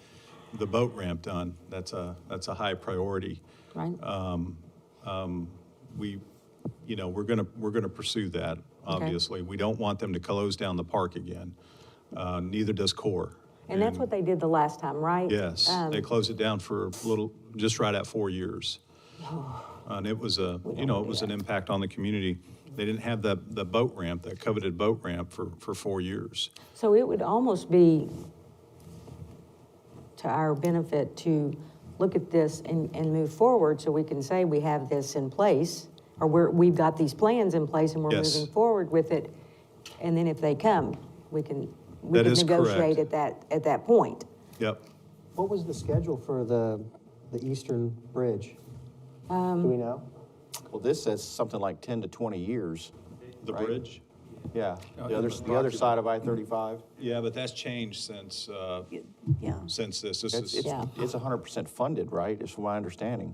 the boat ramp done. That's a high priority. Right? We're gonna pursue that, obviously. We don't want them to close down the park again. Neither does Core. And that's what they did the last time, right? Yes, they closed it down for just right at 4 years. And it was it was an impact on the community. They didn't have the boat ramp, that coveted boat ramp for 4 years. So it would almost be to our benefit to look at this and move forward so we can say we have this in place, or we've got these plans in place and we're Yes. moving forward with it. And then if they come, we can That is negotiate correct. at that point. Yep. What was the schedule for the eastern bridge? Do we know? Well, this says something like 10 to 20 years. The Right. bridge? Yeah, the other side of I-35. Yeah, but that's changed since Yeah. this. This It's, is, it's, Yeah. it's 100% funded, right, is from my understanding.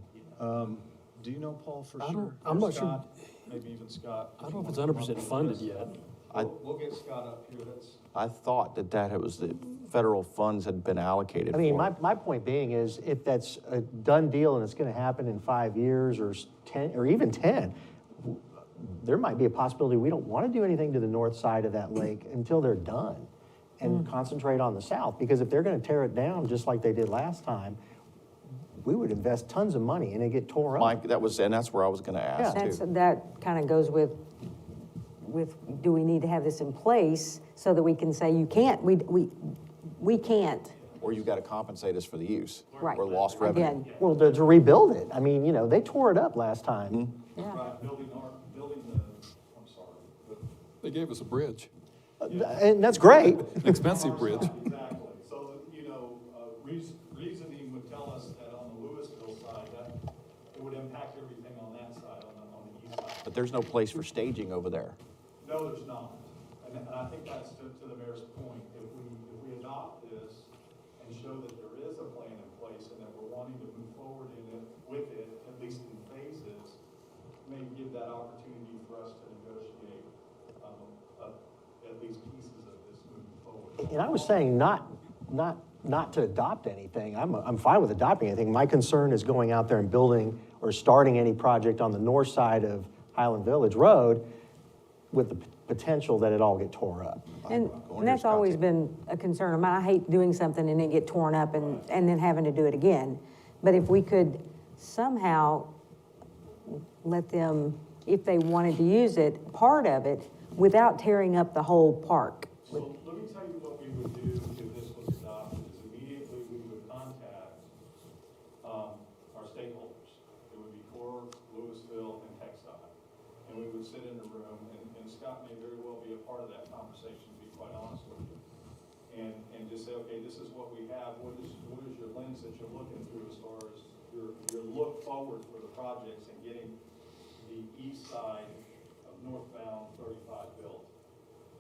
do you know, Paul, for sure? I'm Or not sure. Scott? Maybe even Scott. I don't know if it's 100% funded yet. We'll get Scott up here. I thought that it was the federal funds had been allocated I for mean, it. my point being is if that's a done deal and it's gonna happen in 5 years or 10, or even 10, there might be a possibility we don't wanna do anything to the north side of that lake until they're done and concentrate on the south, because if they're gonna tear it down just like they did last time, we would invest tons of money and it get tore up. Mike, that's where I was gonna ask too. That kind of goes with, do we need to have this in place so that we can say you can't, we can't, Or you gotta compensate us for the use. right? Or lost revenue. Again, Well, to rebuild it, I mean, they tore it up last time. yeah. Building I'm sorry. They gave us a bridge, And that's great. an expensive bridge. Exactly. So, But there's no place for staging over there. No, there's not. And I think that's to the mayor's point. If we adopt this and show that there is a plan in place and that we're wanting to move forward with it, at least in phases, may give that opportunity for us to negotiate, at least pieces of this moving forward. And I was saying not to adopt anything. I'm fine with adopting anything. My concern is going out there and building or starting any project on the north side of Highland Village Road with the potential that it all get tore up. And that's always been a concern of mine. I hate doing something and it get torn up and then having to do it again. But if we could somehow let them, if they wanted to use it, part of it, without tearing up the whole park. So let me tell you what we would do if this was adopted, is immediately we would contact, our stakeholders. It would be Core, Louisville, and TxDOT. And we would sit in a room, and Scott may very well be a part of that conversation, to be quite honest with you. And just say, okay, this is what we have, what is your lens that you're looking through as far as your look forward for the projects and getting the east side of Northbound 35 built?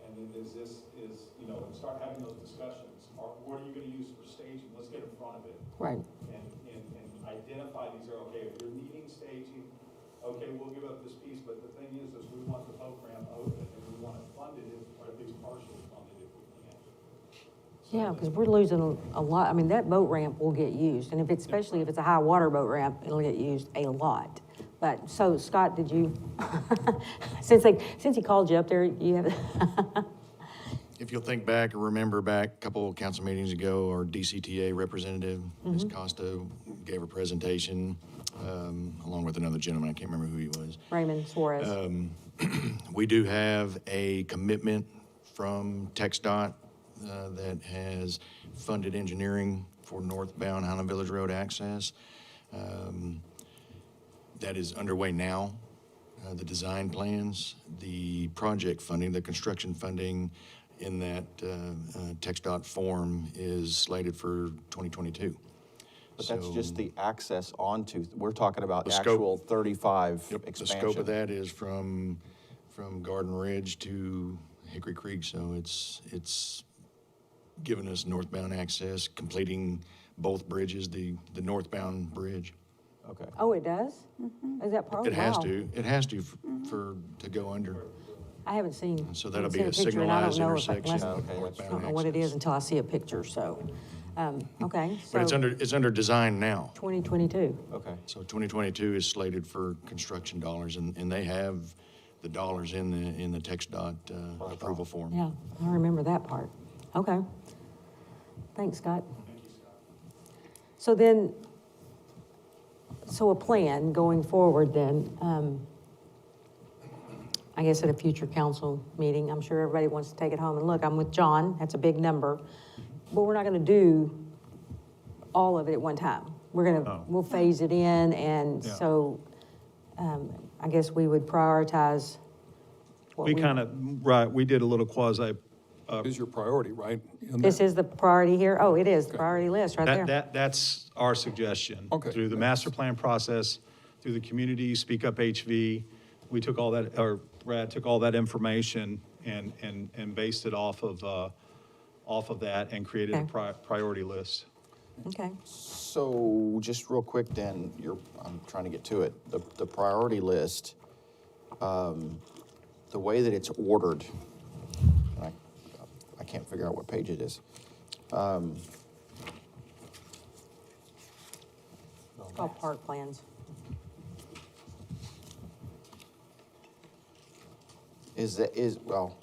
And then and start having those discussions. What are you gonna use for staging? Let's get in front of it. Right. And identify these are, okay, if you're needing staging, okay, we'll give up this piece, but the thing is we want the boat ramp open and we want it funded, or at least partially funded if we can. Yeah, because we're losing a lot. I mean, that boat ramp will get used, and especially if it's a high water boat ramp, it'll get used a lot. But, so Scott, did you, since he called you up there, you have, If you'll think back or remember back a couple of council meetings ago, our DCTA representative, Ms. Costa, gave a presentation, along with another gentleman, I can't remember who he was. Raymond Suarez. We do have a commitment from TxDOT that has funded engineering for northbound Highland Village Road access. That is underway now. The design plans, the project funding, the construction funding in that TxDOT form is slated for 2022. But that's So- just the access onto, we're talking about The scope- actual 35 Yep, the expansion. scope of that is from Garden Ridge to Hickory Creek, so it's giving us northbound access, completing both bridges, the northbound bridge. Okay. Oh, it does? Is that part? It has Wow. to, to go under. I haven't seen. So that'll haven't be a seen picture, and I don't signalized know if intersection. unless- Okay, that's I northbound don't know what it is access. until I see a picture, so, okay. But it's so under design now. 2022. Okay. So 2022 is slated for construction dollars, and they have the dollars in the TxDOT approval form. Yeah, I remember that part. Okay. Thanks, Scott. So then, so a plan going forward then, I guess at a future council meeting, I'm sure everybody wants to take it home and look, I'm with John, that's a big number, but we're not gonna do all of it at one time. We'll phase it in, and Yeah. so, I guess we would prioritize what We kind of, right, we did a little quasi, Is your priority, right? in This there? is the priority here? Oh, it is, the priority list right there. that's our suggestion. Okay. Through the master plan process, through the community, Speak Up HV, we took all that, or Brad took all that information and based it off of that and created a Okay. priority list. Okay, So just real quick then, I'm trying to get to it. The priority list, the way that it's ordered, and I can't figure out what page it is. it's called park plans. Well,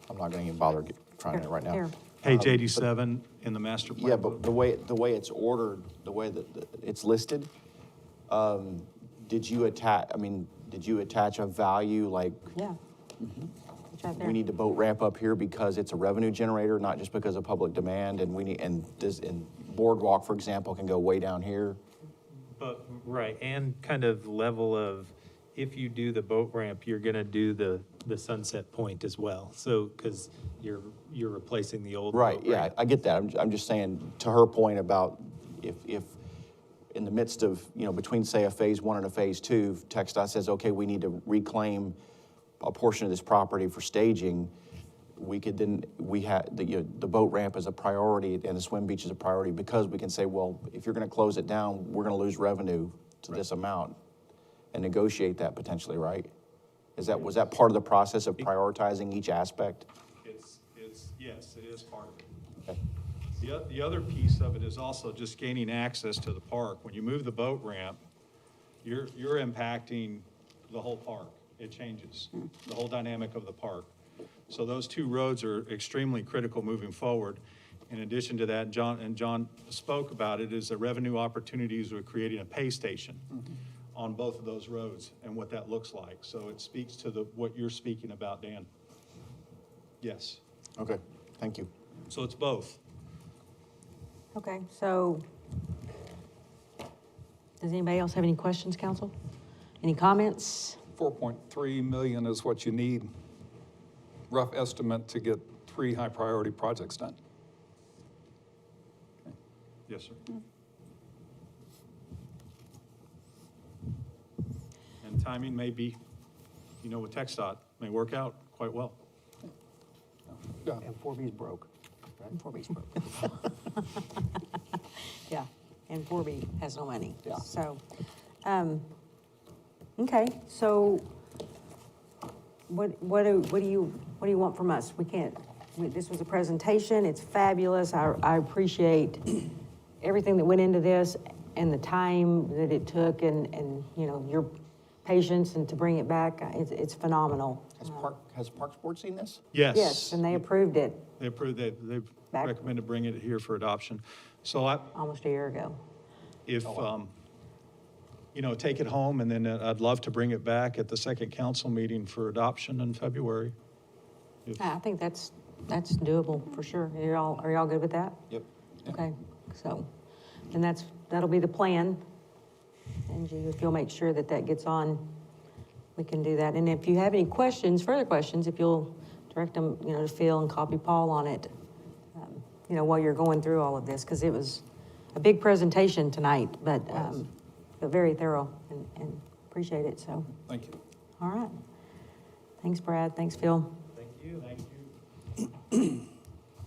I'm not gonna even bother trying it right now. Here. Page 87 in the master plan. Yeah, but the way it's ordered, the way that it's listed, did you attach a value like, Yeah. It's right there. we need the boat ramp up here because it's a revenue generator, not just because of public demand, and Boardwalk, for example, can go way down here? But, right, and kind of level of, if you do the boat ramp, you're gonna do the sunset point as well. So, because you're replacing the old Right, boat yeah, ramp. I get that. I'm just saying, to her point about if in the midst of, between, say, a phase 1 and a phase 2, TxDOT says, okay, we need to reclaim a portion of this property for staging, we could then, the boat ramp is a priority and the swim beach is a priority, because we can say, well, if you're gonna close it down, we're gonna lose revenue to this amount, and negotiate that potentially, right? Was that part of the process of prioritizing each aspect? Yes, it is part of it. Okay. The other piece of it is also just gaining access to the park. When you move the boat ramp, you're impacting the whole park. It changes the whole dynamic of the park. So those two roads are extremely critical moving forward. In addition to that, John spoke about it, is the revenue opportunities with creating a pay station on both of those roads and what that looks like. So it speaks to what you're speaking about, Dan. Yes. Okay, thank you. So it's both. Okay, so does anybody else have any questions, council? Any comments? 4.3 million is what you need, rough estimate, to get 3 high-priority projects done. Yes, sir. And timing may be, with TxDOT, may work out quite well. Yeah. And 4B's broke. And 4B's broke. Yeah, and 4B has no money. Yeah. So, okay, so what do you want from us? This was a presentation, it's fabulous. I appreciate everything that went into this and the time that it took and your patience and to bring it back. It's phenomenal. Has Parks Board seen this? Yes. Yes, and they approved it They approved, they've Back- recommended bringing it here for adoption. So almost a year ago. if, take it home, and then I'd love to bring it back at the second council meeting for adoption in February. I think that's doable for sure. Are y'all good with that? Yep. Okay, so, and that'll be the plan. Angie, if you'll make sure that gets on, we can do that. And if you have any further questions, if you'll direct them, to Phil and copy Paul on it, while you're going through all of this, because it was a big presentation tonight, but very thorough and appreciate it, so. Thank you. All right. Thanks, Brad. Thanks, Phil. Thank you.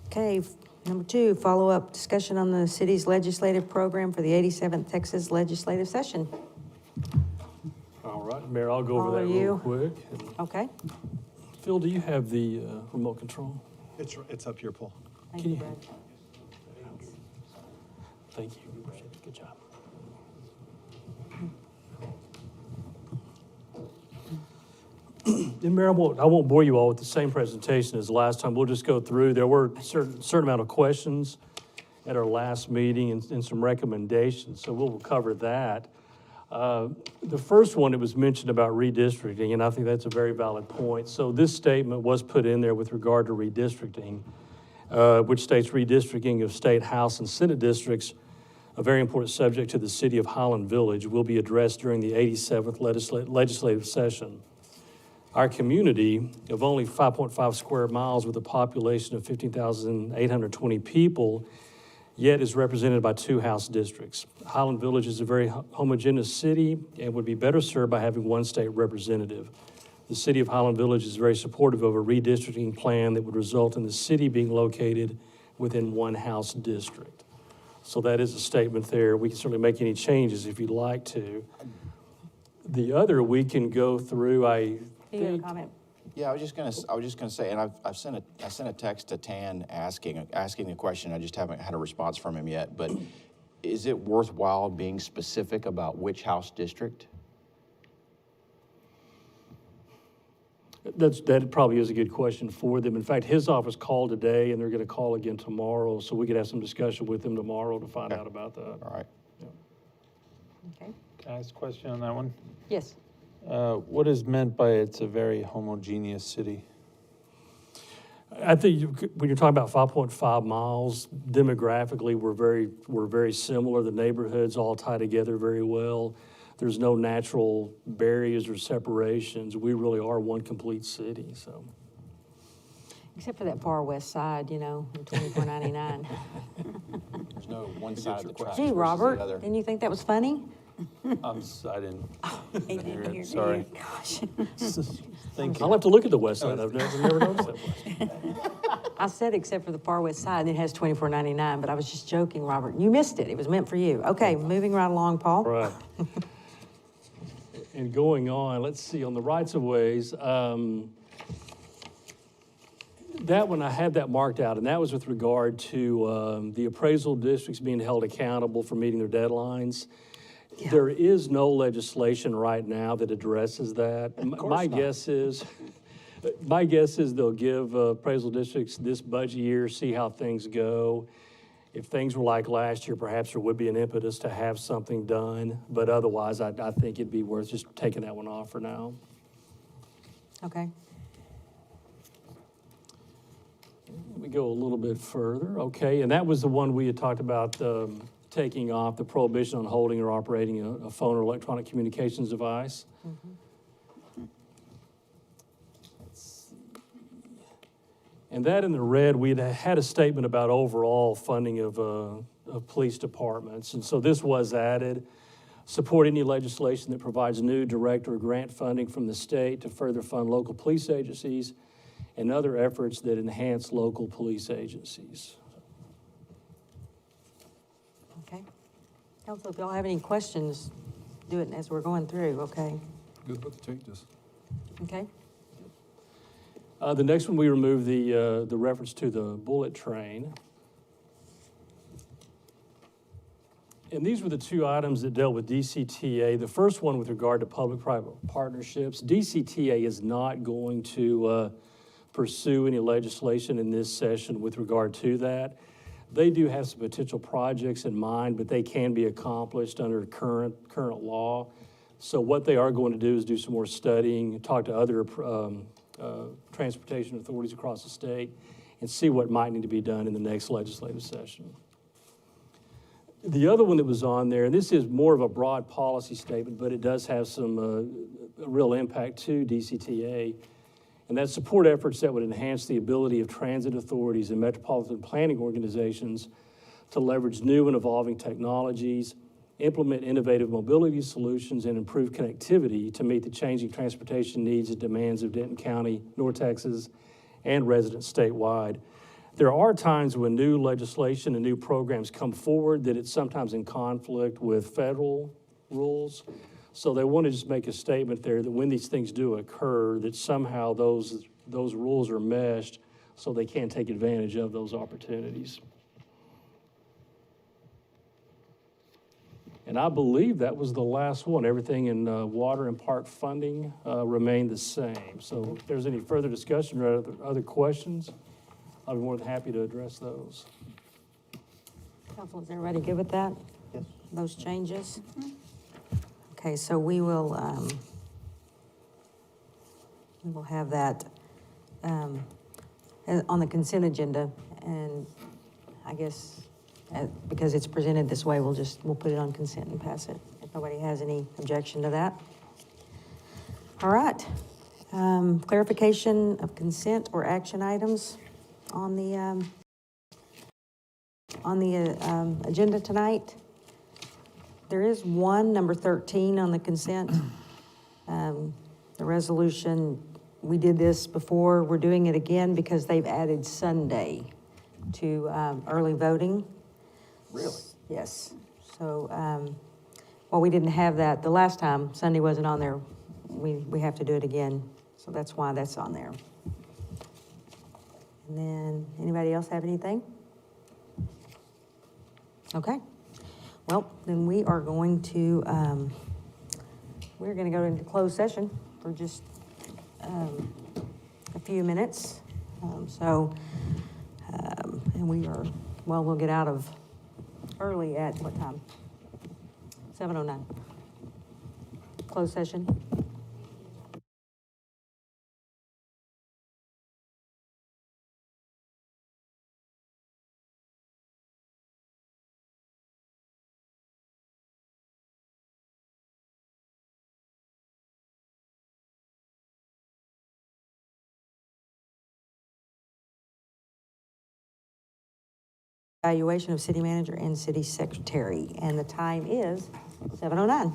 Okay, number 2, follow-up discussion on the city's legislative program for the 87th Texas legislative session. All right, Mayor, I'll go over All that of real you. quick. Okay, Phil, do you have the remote control? It's up here, Paul. thank Can you, you- Brad. Thank you. Appreciate it. Good job. And Mayor, I won't bore you all with the same presentation as the last time. We'll just go through. There were certain amount of questions at our last meeting and some recommendations, so we'll cover that. The first one, it was mentioned about redistricting, and I think that's a very valid point. So this statement was put in there with regard to redistricting, which states redistricting of state, House, and Senate districts, a very important subject to the city of Highland Village, will be addressed during the 87th legislative session. Our community of only 5.5 square miles with a population of 15,820 people, yet is represented by 2 House districts. Highland Village is a very homogeneous city and would be better served by having 1 state representative. The city of Highland Village is very supportive of a redistricting plan that would result in the city being located within 1 House district. So that is a statement there. We can certainly make any changes if you'd like to. The other, we can go through, You have a comment? Yeah, I was just gonna say, and I sent a text to Tan asking a question. I just haven't had a response from him yet. But is it worthwhile being specific about which House district? That probably is a good question for them. In fact, his office called today, and they're going to call again tomorrow, so we could have some discussion with them tomorrow to find out about that. All right. Okay. Can I ask a question on that one? Yes. What is meant by it's a very homogeneous city? I think when you're talking about 5.5 miles, demographically, we're very similar. The neighborhoods all tie together very well. There's no natural barriers or separations. We really are one complete city, so. Except for that far west side, you know, in $24.99. There's no one side of the tracks Gee, versus Robert, the other. didn't you think that was funny? I didn't He hear didn't hear it, sorry. you. Gosh. Thank I'll you. have to look at the west side. I've never noticed that. I said except for the far west side, and it has $24.99, but I was just joking, Robert. You missed it. It was meant for you. Okay, moving right along, Paul. Right. And going on, let's see, on the rights of ways, that one, I had that marked out, and that was with regard to the appraisal districts being held accountable for meeting their deadlines. There is no legislation right now that addresses that. My guess is they'll give appraisal districts this budget year, see how things go. If things were like last year, perhaps there would be an impetus to have something done, but otherwise, I think it'd be worth just taking that one off for now. Okay. Let me go a little bit further, okay, and that was the one we had talked about, taking off the prohibition on holding or operating a phone or electronic communications device. And that in the red, we'd had a statement about overall funding of police departments, and so this was added. Support any legislation that provides new direct or grant funding from the state to further fund local police agencies and other efforts that enhance local police agencies. Okay. Council, if y'all have any questions, do it as we're going through, okay? Good with the changes. Okay? The next one, we removed the reference to the bullet train. And these were the two items that dealt with DCTA. The first one with regard to public-private partnerships. DCTA is not going to pursue any legislation in this session with regard to that. They do have some potential projects in mind, but they can be accomplished under current law. So what they are going to do is do some more studying, talk to other transportation authorities across the state, and see what might need to be done in the next legislative session. The other one that was on there, and this is more of a broad policy statement, but it does have some real impact to DCTA, and that's support efforts that would enhance the ability of transit authorities and metropolitan planning organizations to leverage new and evolving technologies, implement innovative mobility solutions, and improve connectivity to meet the changing transportation needs and demands of Denton County, North Texas, and residents statewide. There are times when new legislation and new programs come forward that it's sometimes in conflict with federal rules. So they want to just make a statement there that when these things do occur, that somehow those rules are meshed so they can take advantage of those opportunities. And I believe that was the last one. Everything in water and park funding remained the same. So if there's any further discussion or other questions, I'll be more than happy to address those. Council, is everybody good with that? Yes. Those changes? Okay, so we will have that on the consent agenda, and I guess because it's presented this way, we'll put it on consent and pass it, if nobody has any objection to that. All right. Clarification of consent or action items on the agenda tonight. There is one, number 13 on the consent. The resolution, we did this before, we're doing it again because they've added Sunday to early voting. Really? Yes. So, well, we didn't have that the last time, Sunday wasn't on there. We have to do it again, so that's why that's on there. And then, anybody else have anything? Okay. Well, then we are going to, we're going to go into closed session for just a few minutes. And we are, well, we'll get out of early at what time? 7:09. Closed session. evaluation of city manager and city secretary. And the time is 7:09.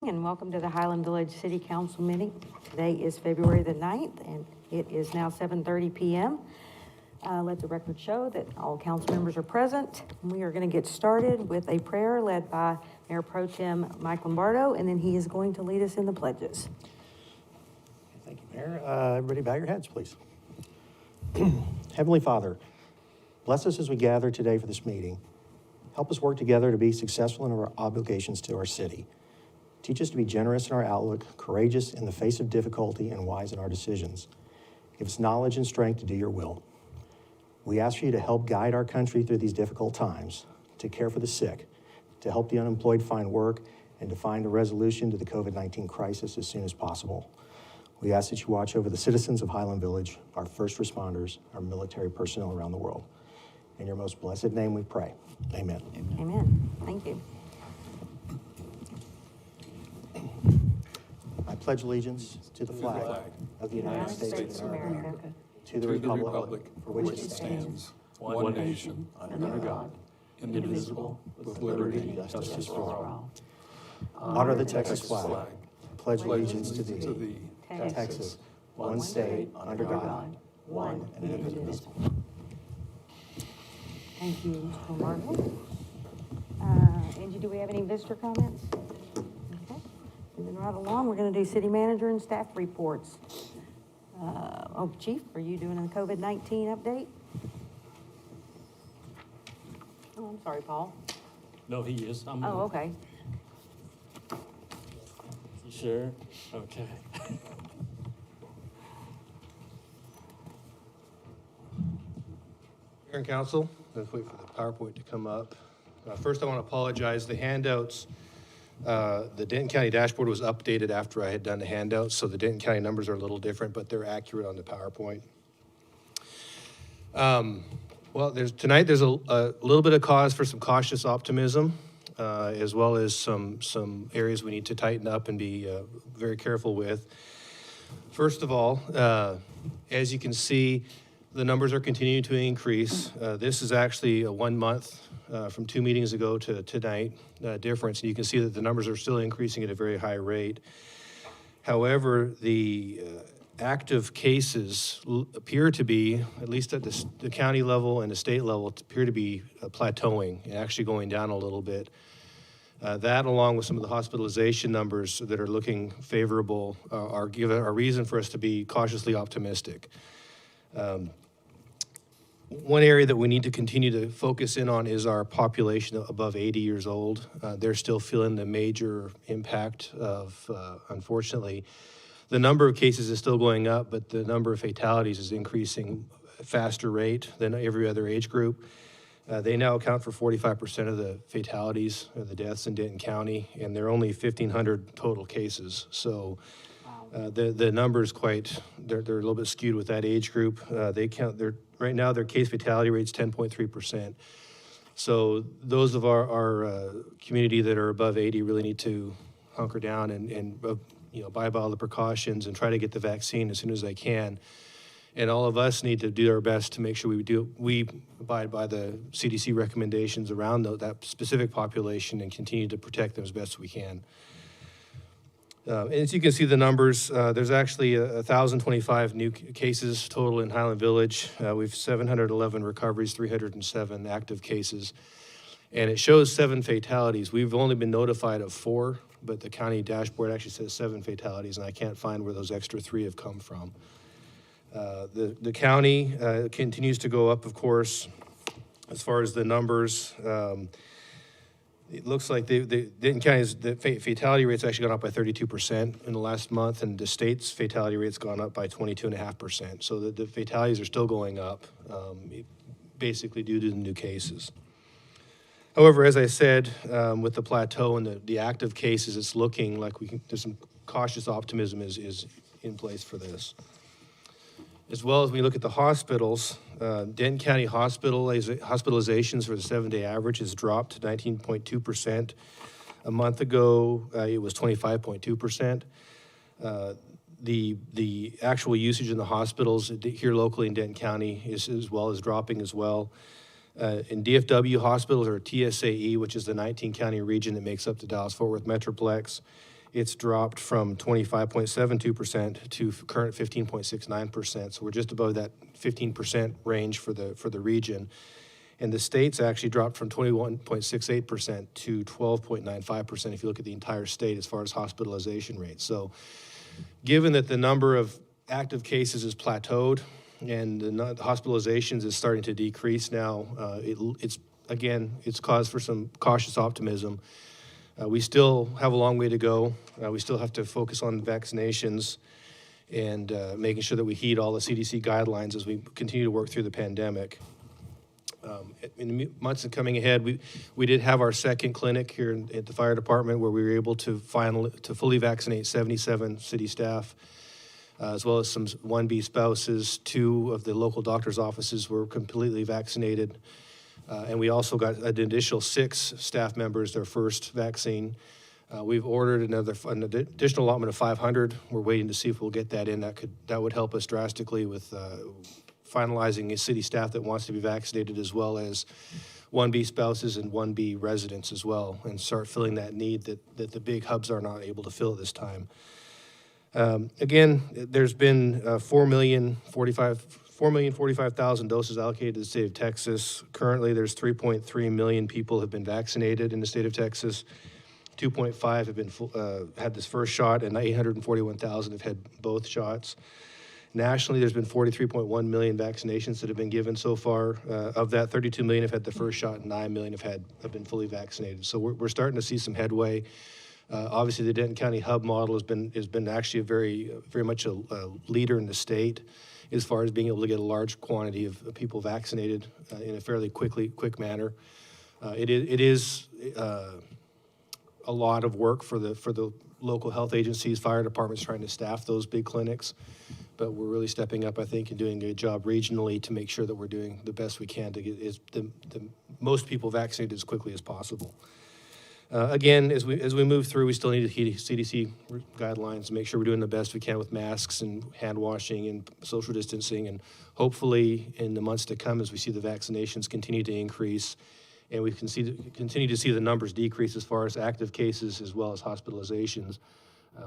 And welcome to the Highland Village City Council meeting. Today is February the 9th, and it is now 7:30 PM. Let the record show that all council members are present. We are going to get started with a prayer led by Mayor Pro Tem Mike Lombardo, and then he is going to lead us in the pledges. Thank you, Mayor. Everybody bow your heads, please. Heavenly Father, bless us as we gather today for this meeting. Help us work together to be successful in our obligations to our city. Teach us to be generous in our outlook, courageous in the face of difficulty, and wise in our decisions. Give us knowledge and strength to do your will. We ask for you to help guide our country through these difficult times, to care for the sick, to help the unemployed find work, and to find a resolution to the COVID-19 crisis as soon as possible. We ask that you watch over the citizens of Highland Village, our first responders, our military personnel around the world. In your most blessed name we pray. Amen. Amen. Thank you. I pledge allegiance to the flag of the United States of America, to the republic for which it stands, one nation, under God, indivisible, with liberty and justice for all. honor the Texas flag. Pledge allegiance to thee, Texas, one state, under God, one and indivisible. Thank you, Mr. Lombardo. Angie, do we have any visitor comments? Okay. Moving right along, we're going to do city manager and staff reports. Chief, are you doing a COVID-19 update? Oh, I'm sorry, Paul. No, he is. I'm Oh, okay. You sure? Okay. Mayor and Council, let's wait for the PowerPoint to come up. First, I want to apologize. The handouts, the Denton County dashboard was updated after I had done the handouts, so the Denton County numbers are a little different, but they're accurate on the PowerPoint. Well, tonight there's a little bit of cause for some cautious optimism, as well as some areas we need to tighten up and be very careful with. First of all, as you can see, the numbers are continuing to increase. This is actually a 1 month from 2 meetings ago to tonight difference, and you can see that the numbers are still increasing at a very high rate. However, the active cases appear to be, at least at the county level and the state level, appear to be plateauing and actually going down a little bit. That, along with some of the hospitalization numbers that are looking favorable, are reason for us to be cautiously optimistic. One area that we need to continue to focus in on is our population above 80 years old. They're still feeling the major impact of, unfortunately, the number of cases is still going up, but the number of fatalities is increasing at a faster rate than every other age group. They now account for 45% of the fatalities, the deaths in Denton County, and there are only 1,500 total cases. So the numbers they're a little bit skewed with that age group. Right now their case fatality rate's 10.3%. So those of our community that are above 80 really need to hunker down and abide by all the precautions and try to get the vaccine as soon as they can. And all of us need to do our best to make sure we abide by the CDC recommendations around that specific population and continue to protect them as best we can. And as you can see the numbers, there's actually 1,025 new cases total in Highland Village. We've 711 recoveries, 307 active cases. And it shows 7 fatalities. We've only been notified of 4, but the county dashboard actually says 7 fatalities, and I can't find where those extra 3 have come from. The county continues to go up, of course, as far as the numbers. It looks like the Denton County's fatality rate's actually gone up by 32% in the last month, and the state's fatality rate's gone up by 22.5%. So the fatalities are still going up, basically due to the new cases. However, as I said, with the plateau and the active cases, it's looking like there's some cautious optimism is in place for this. As well as when you look at the hospitals, Denton County hospitalizations for the 7-day average has dropped to 19.2%. A month ago, it was 25.2%. The actual usage in the hospitals here locally in Denton County is as well as dropping as well. In DFW hospitals, or TSAE, which is the 19-county region that makes up the Dallas-Fort Worth Metroplex, it's dropped from 25.72% to current 15.69%. So we're just above that 15% range for the region. And the state's actually dropped from 21.68% to 12.95% if you look at the entire state as far as hospitalization rates. So given that the number of active cases is plateaued and the hospitalizations is starting to decrease now, it's cause for some cautious optimism. We still have a long way to go. We still have to focus on vaccinations and making sure that we heed all the CDC guidelines as we continue to work through the pandemic. In the months coming ahead, we did have our second clinic here at the fire department where we were able to fully vaccinate 77 city staff, as well as some 1B spouses. 2 of the local doctor's offices were completely vaccinated. And we also got an additional 6 staff members their first vaccine. We've ordered an additional allotment of 500. We're waiting to see if we'll get that in. That would help us drastically with finalizing a city staff that wants to be vaccinated, as well as 1B spouses and 1B residents as well, and start filling that need that the big hubs are not able to fill at this time. Again, there's been 4,045,000 doses allocated to the state of Texas. Currently, there's 3.3 million people have been vaccinated in the state of Texas. 2.5 have been had this first shot, and 841,000 have had both shots. Nationally, there's been 43.1 million vaccinations that have been given so far. Of that, 32 million have had the first shot, and 9 million have been fully vaccinated. So we're starting to see some headway. Obviously, the Denton County hub model has been actually very much a leader in the state as far as being able to get a large quantity of people vaccinated in a fairly quick manner. It is a lot of work for the local health agencies, fire departments trying to staff those big clinics, but we're really stepping up, I think, and doing a good job regionally to make sure that we're doing the best we can to get the most people vaccinated as quickly as possible. Again, as we move through, we still need to heed CDC guidelines, make sure we're doing the best we can with masks and hand washing and social distancing, and hopefully in the months to come, as we see the vaccinations continue to increase and we can continue to see the numbers decrease as far as active cases as well as hospitalizations,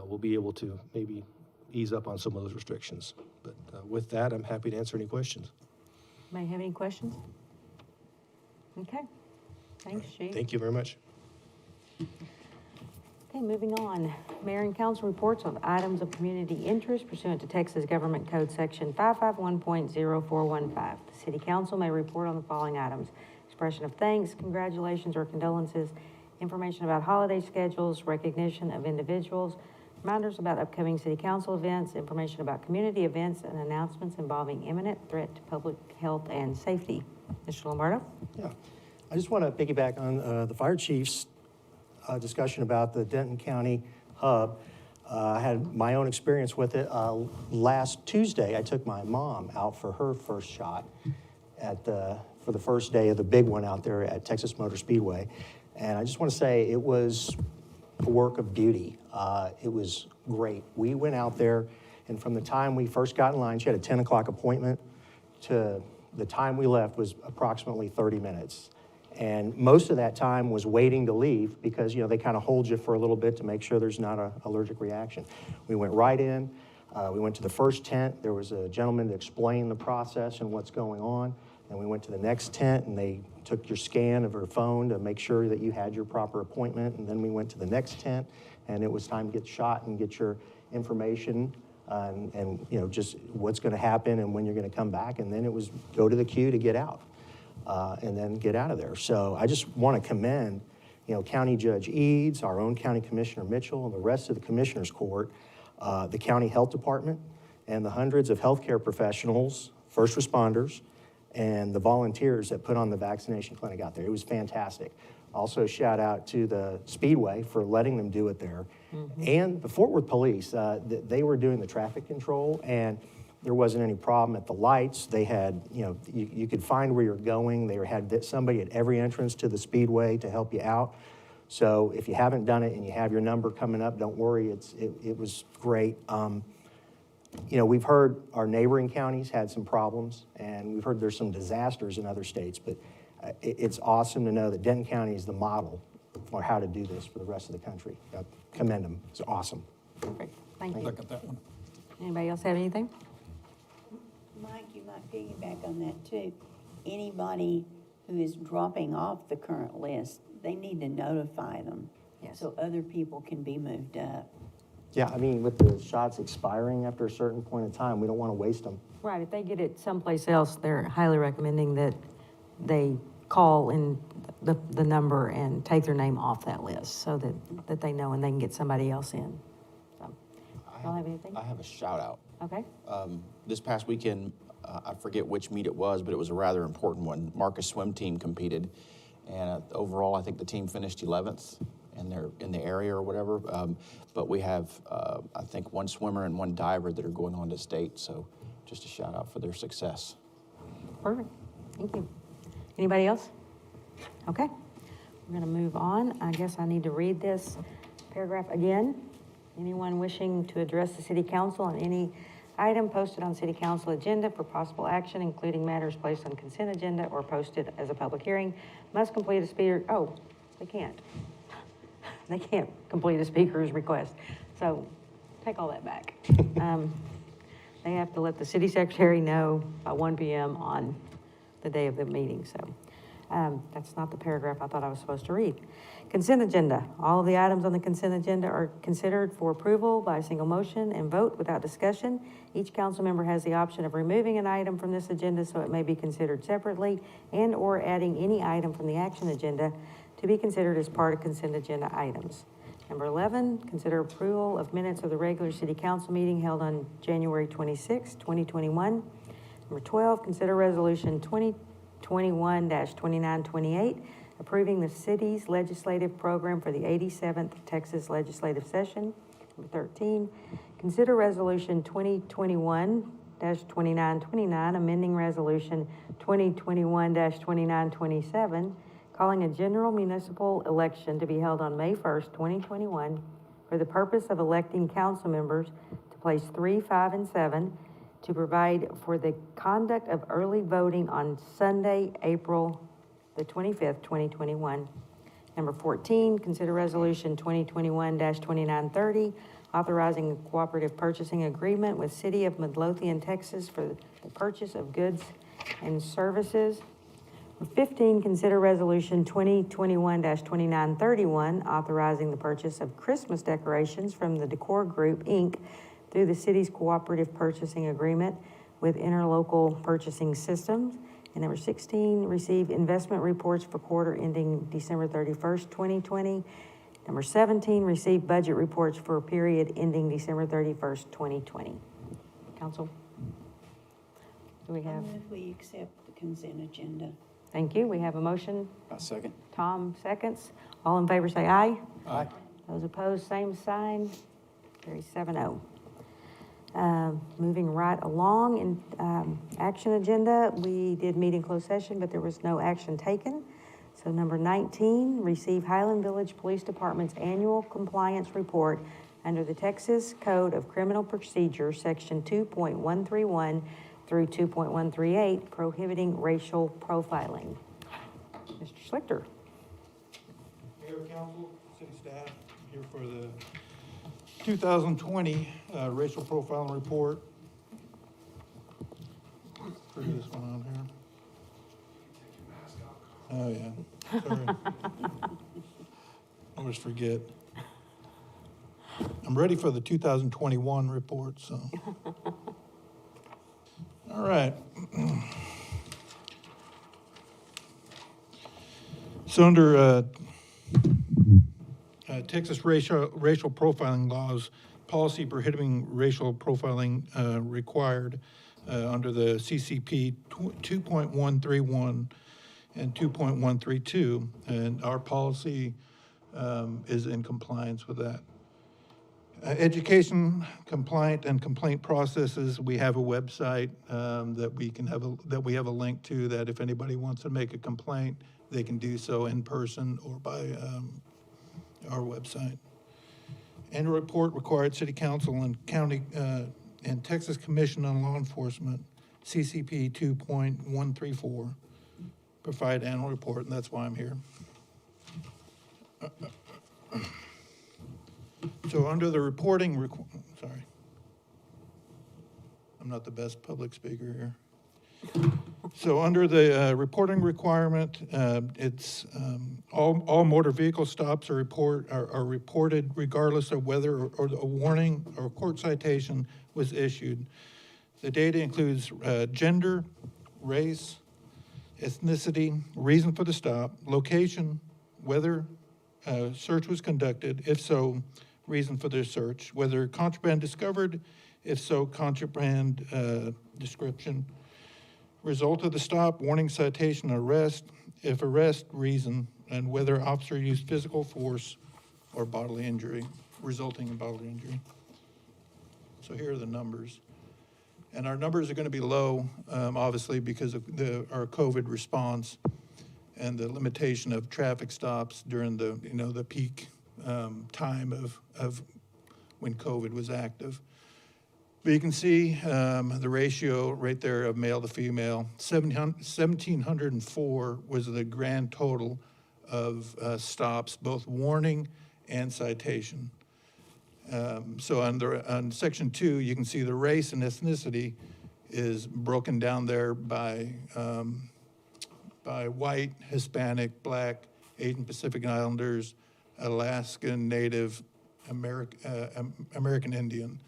we'll be able to maybe ease up on some of those restrictions. But with that, I'm happy to answer any questions. May I have any questions? Okay. Thanks, Chief. Thank you very much. Okay, moving on. Mayor and council reports on items of community interest pursuant to Texas Government Code Section 551.0415. The City Council may report on the following items: expression of thanks, congratulations, or condolences, information about holiday schedules, recognition of individuals, reminders about upcoming City Council events, information about community events, and announcements involving imminent threat to public health and safety. Mr. Lombardo? Yeah, I just want to piggyback on the fire chief's discussion about the Denton County hub. I had my own experience with it. Last Tuesday, I took my mom out for her first shot for the first day of the big one out there at Texas Motor Speedway. And I just want to say it was a work of beauty. It was great. We went out there, and from the time we first got in line, she had a 10 o'clock appointment, to the time we left was approximately 30 minutes. And most of that time was waiting to leave because, you know, they kind of hold you for a little bit to make sure there's not an allergic reaction. We went right in. We went to the first tent. There was a gentleman to explain the process and what's going on. And we went to the next tent, and they took your scan of her phone to make sure that you had your proper appointment. And then we went to the next tent, and it was time to get shot and get your information and you know, just what's going to happen and when you're going to come back. And then it was go to the queue to get out. And then get out of there. So I just want to commend, you know, County Judge Eads, our own County Commissioner Mitchell, and the rest of the Commissioner's Court, the County Health Department, and the hundreds of healthcare professionals, first responders, and the volunteers that put on the vaccination clinic out there. It was fantastic. Also, shout out to the Speedway for letting them do it there. Mm-hmm. And the Fort Worth Police, they were doing the traffic control, and there wasn't any problem at the lights. They had, you know, you could find where you're going. They had somebody at every entrance to the Speedway to help you out. So if you haven't done it and you have your number coming up, don't worry, it was great. You know, we've heard our neighboring counties had some problems, and we've heard there's some disasters in other states, but it's awesome to know that Denton County is the model or how to do this for the rest of the country. I commend them. It's awesome. Perfect, thank you. Look at that one. Anybody else have anything? Mike, you might piggyback on that too. Anybody who is dropping off the current list, they need to notify them. Yes. So other people can be moved up. Yeah, I mean, with the shots expiring after a certain point in time, we don't want to waste them. Right, if they get it someplace else, they're highly recommending that they call in the number and take their name off that list so that they know and they can get somebody else in. So, y'all have anything? I have a shout out. Okay, This past weekend, I forget which meet it was, but it was a rather important one. Marcus swim team competed, and overall, I think the team finished 11th in the area or whatever. But we have, I think, one swimmer and one diver that are going on to state. So, just a shout out for their success. perfect, thank you. Anybody else? Okay, we're gonna move on. I guess I need to read this paragraph again. Anyone wishing to address the city council on any item posted on city council agenda for possible action, including matters placed on consent agenda or posted as a public hearing, must complete a speaker, oh, they can't. They can't complete a speaker's request. So take all that back. They have to let the city secretary know by 1 p.m. on the day of the meeting, so. That's not the paragraph I thought I was supposed to read. Consent agenda. All of the items on the consent agenda are considered for approval by a single motion and vote without discussion. Each council member has the option of removing an item from this agenda so it may be considered separately and/or adding any item from the action agenda to be considered as part of consent agenda items. Number 11, consider approval of minutes of the regular city council meeting held on January 26, 2021. Number 12, consider resolution 2021-2928, approving the city's legislative program for the 87th Texas Legislative Session. Number 13, consider resolution 2021-2929, amending resolution 2021-2927, calling a general municipal election to be held on May 1st, 2021, for the purpose of electing council members to place 3, 5, and 7, to provide for the conduct of early voting on Sunday, April the 25th, 2021. Number 14, consider resolution 2021-2930, authorizing a cooperative purchasing agreement with City of Midlothian, Texas for the purchase of goods and services. 15, consider resolution 2021-2931, authorizing the purchase of Christmas decorations from the Decor Group, Inc., through the city's cooperative purchasing agreement with Interlocal Purchasing Systems. And number 16, receive investment reports for quarter ending December 31st, 2020. Number 17, receive budget reports for a period ending December 31st, 2020. Council? Do we I have? move we accept the consent agenda. Thank you. We have a motion. A second. Tom seconds. All in favor say aye. Aye. Those opposed, same sign. Carries 7-0. Moving right along in action agenda, we did meet in closed session, but there was no action taken. So number 19, receive Highland Village Police Department's annual compliance report under the Texas Code of Criminal Procedure, section 2.131 through 2.138, prohibiting racial profiling. Mr. Schlichter. Mayor, council, city staff, here for the 2020 racial profiling report. Figure this one out here. Oh, yeah, sorry. I always forget. I'm ready for the 2021 report, so. All right. So under Texas racial profiling laws, policy prohibiting racial profiling required under the CCP 2.131 and 2.132, and our policy is in compliance with that. Education compliant and complaint processes, we have a website that we have a link to, that if anybody wants to make a complaint, they can do so in person or by our website. Annual report required city council and county and Texas Commission on Law Enforcement, CCP 2.134, provide annual report, and that's why I'm here. So under the reporting, sorry. I'm not the best public speaker here. So under the reporting requirement, it's all motor vehicle stops are reported regardless of whether or a warning or court citation was issued. The data includes gender, race, ethnicity, reason for the stop, location, whether search was conducted, if so, reason for the search, whether contraband discovered, if so, contraband description, result of the stop, warning, citation, arrest, if arrest, reason, and whether officer used physical force or bodily injury, resulting in bodily injury. So here are the numbers. And our numbers are going to be low, obviously, because of our COVID response and the limitation of traffic stops during the peak time of when COVID was active. But you can see the ratio right there of male to female. 1,704 was the grand total of stops, both warning and citation. So on section 2, you can see the race and ethnicity is broken down there by white, Hispanic, Black, Asian Pacific Islanders, Alaskan Native, American Indian.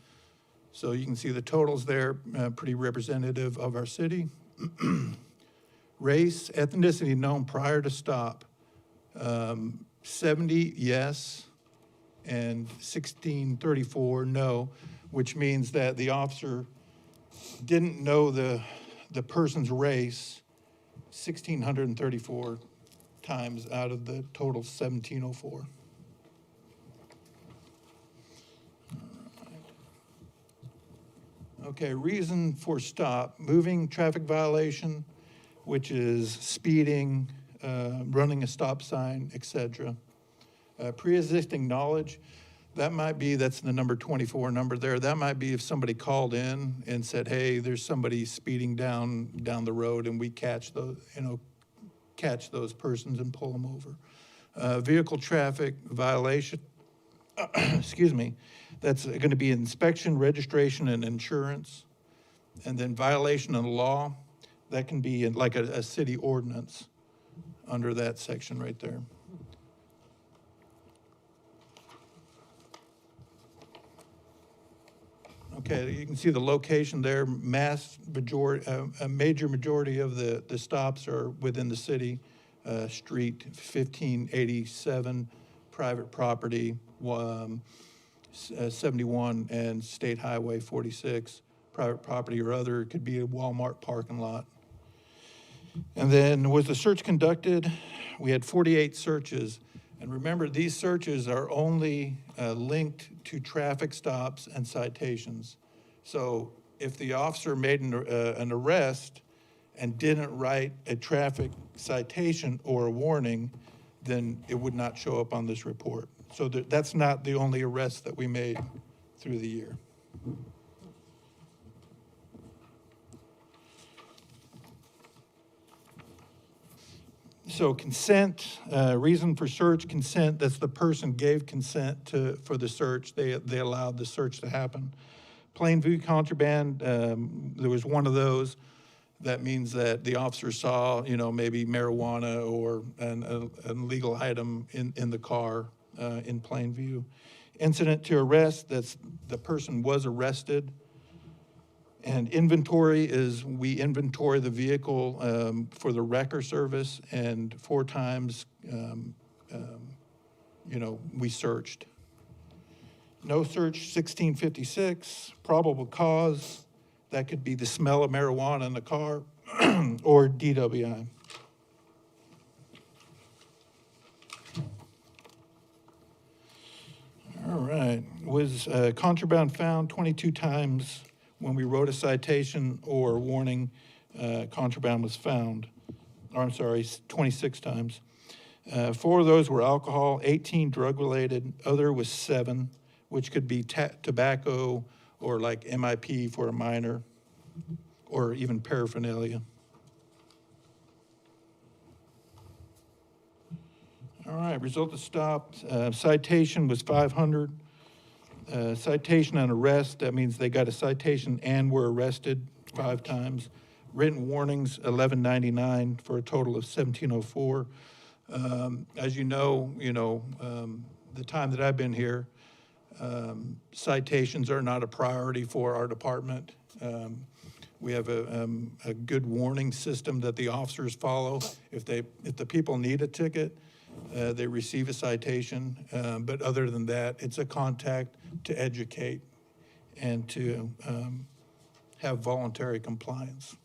So you can see the totals there, pretty representative of our city. Race, ethnicity known prior to stop, 70 yes, and 1634 no, which means that the officer didn't know the person's race 1,634 times out of the total 1,704. Okay, reason for stop, moving traffic violation, which is speeding, running a stop sign, etc. Pre-existing knowledge, that's the number 24 number there. That might be if somebody called in and said, hey, there's somebody speeding down the road, and we catch those persons and pull them over. Vehicle traffic violation, excuse me, that's going to be inspection, registration, and insurance. And then violation of the law, that can be in like a city ordinance under that section right there. Okay, you can see the location there. A major majority of the stops are within the city. Street 1587, private property 71, and State Highway 46, private property or other. It could be a Walmart parking lot. And then was the search conducted? We had 48 searches. And remember, these searches are only linked to traffic stops and citations. So if the officer made an arrest and didn't write a traffic citation or a warning, then it would not show up on this report. So that's not the only arrest that we made through the year. So consent, reason for search, consent, that's the person gave consent for the search. They allowed the search to happen. Plain view contraband, there was one of those. That means that the officer saw, maybe marijuana or an illegal item in the car in plain view. Incident to arrest, that's the person was arrested. And inventory is we inventory the vehicle for the wrecker service, and 4 times, we searched. No search, 1656, probable cause, that could be the smell of marijuana in the car or DWI. All right, was contraband found 22 times when we wrote a citation or warning, contraband was found. Or, I'm sorry, 26 times. 4 of those were alcohol, 18 drug-related, other was 7, which could be tobacco or like MIP for a minor, or even paraphernalia. All right, result of stop, citation was 500. Citation and arrest, that means they got a citation and were arrested 5 times. Written warnings, 1199 for a total of 1704. As you know, the time that I've been here, citations are not a priority for our department. We have a good warning system that the officers follow. If the people need a ticket, they receive a citation. But other than that, it's a contact to educate and to have voluntary compliance.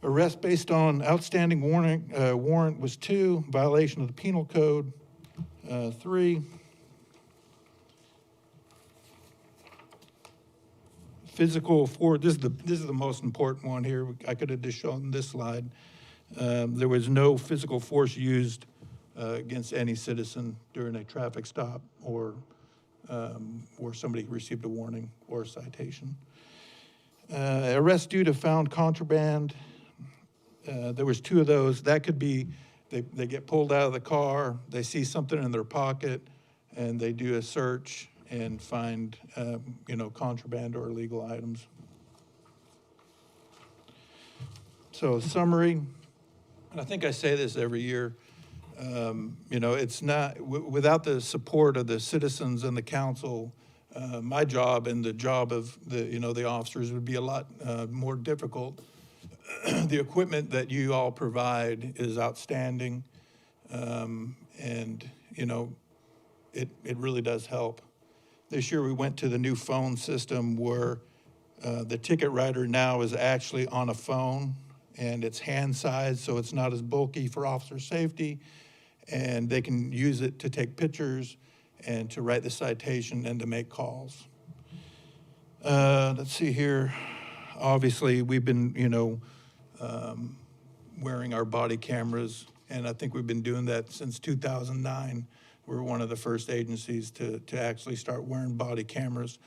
Arrest based on outstanding warrant was 2, violation of the penal code 3. Physical force, this is the most important one here. I could have just shown this slide. There was no physical force used against any citizen during a traffic stop or somebody received a warning or a citation. Arrest due to found contraband. There was 2 of those. That could be, they get pulled out of the car, they see something in their pocket, and they do a search and find, contraband or illegal items. So summary, and I think I say this every year, it's not, without the support of the citizens and the council, my job and the job of the officers would be a lot more difficult. The equipment that you all provide is outstanding, and it really does help. This year we went to the new phone system where the ticket writer now is actually on a phone and it's hand-sized, so it's not as bulky for officer safety, and they can use it to take pictures and to write the citation and to make calls. Let's see here. Obviously, we've been, wearing our body cameras, and I think we've been doing that since 2009. We're one of the first agencies to actually start wearing body cameras,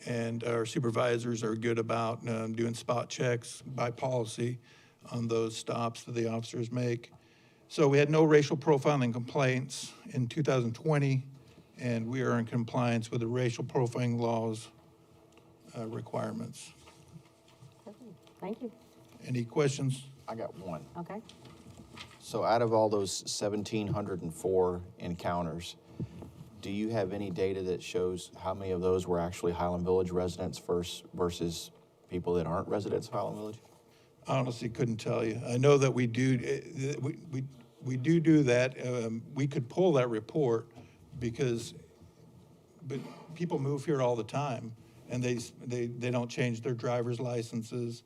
and our supervisors are good about doing spot checks by policy on those stops that the officers make. So we had no racial profiling complaints in 2020, and we are in compliance with the racial profiling laws requirements. Thank you. Any questions? I got one. Okay. So out of all those 1,704 encounters, do you have any data that shows how many of those were actually Highland Village residents versus people that aren't residents of Highland Village? I honestly couldn't tell you. I know that we do that. We could pull that report but people move here all the time, and they don't change their driver's licenses.